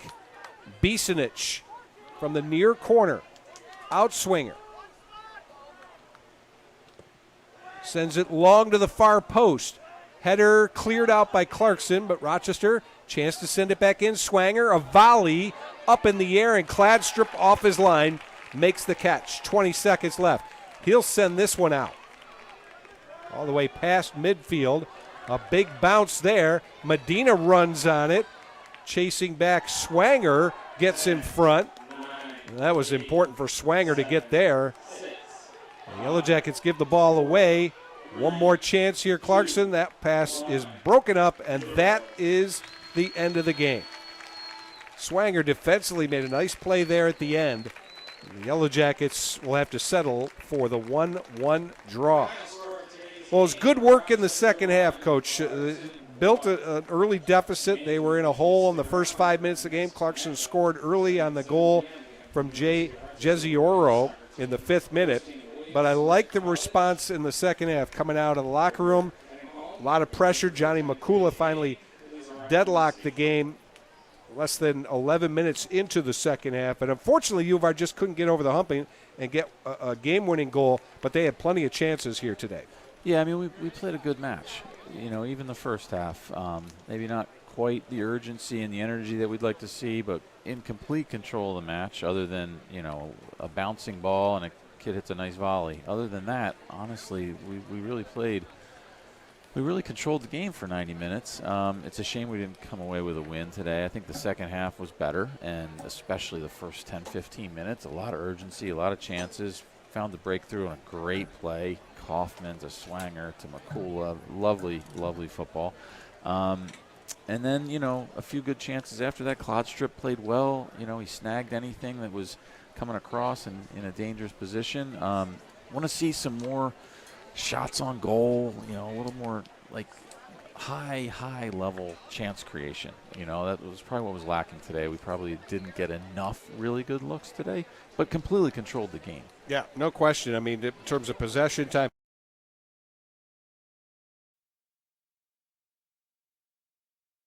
Bisanich from the near corner. Outswinger. Sends it long to the far post. Header cleared out by Clarkson, but Rochester, chance to send it back in. Swanger, a volley up in the air, and Kladstrup off his line makes the catch. 20 seconds left. He'll send this one out. All the way past midfield. A big bounce there. Medina runs on it. Chasing back, Swanger gets in front. And that was important for Swanger to get there. The Yellow Jackets give the ball away. One more chance here, Clarkson. That pass is broken up, and that is the end of the game. Swanger defensively made a nice play there at the end. The Yellow Jackets will have to settle for the 1-1 draw. Well, it's good work in the second half, Coach. Built an early deficit. They were in a hole in the first 5 minutes of the game. Clarkson scored early on the goal from Jezioro in the 5th minute. But I like the response in the second half coming out of the locker room. A lot of pressure. Johnny Makula finally deadlocked the game less than 11 minutes into the second half. And unfortunately, U of R just couldn't get over the humping and get a game-winning goal, but they had plenty of chances here today. Yeah, I mean, we played a good match. You know, even the first half, maybe not quite the urgency and the energy that we'd like to see, but in complete control of the match, other than, you know, a bouncing ball and a kid hits a nice volley. Other than that, honestly, we really played. We really controlled the game for 90 minutes. It's a shame we didn't come away with a win today. I think the second half was better, and especially the first 10, 15 minutes. A lot of urgency, a lot of chances. Found the breakthrough on a great play. Kaufman to Swanger to Makula. Lovely, lovely football. And then, you know, a few good chances after that. Kladstrup played well. You know, he snagged anything that was coming across in a dangerous position. Want to see some more shots on goal, you know, a little more like high level chance creation. You know, that was probably what was lacking today. We probably didn't get enough really good looks today, but completely controlled the game. Yeah, no question. I mean, in terms of possession time,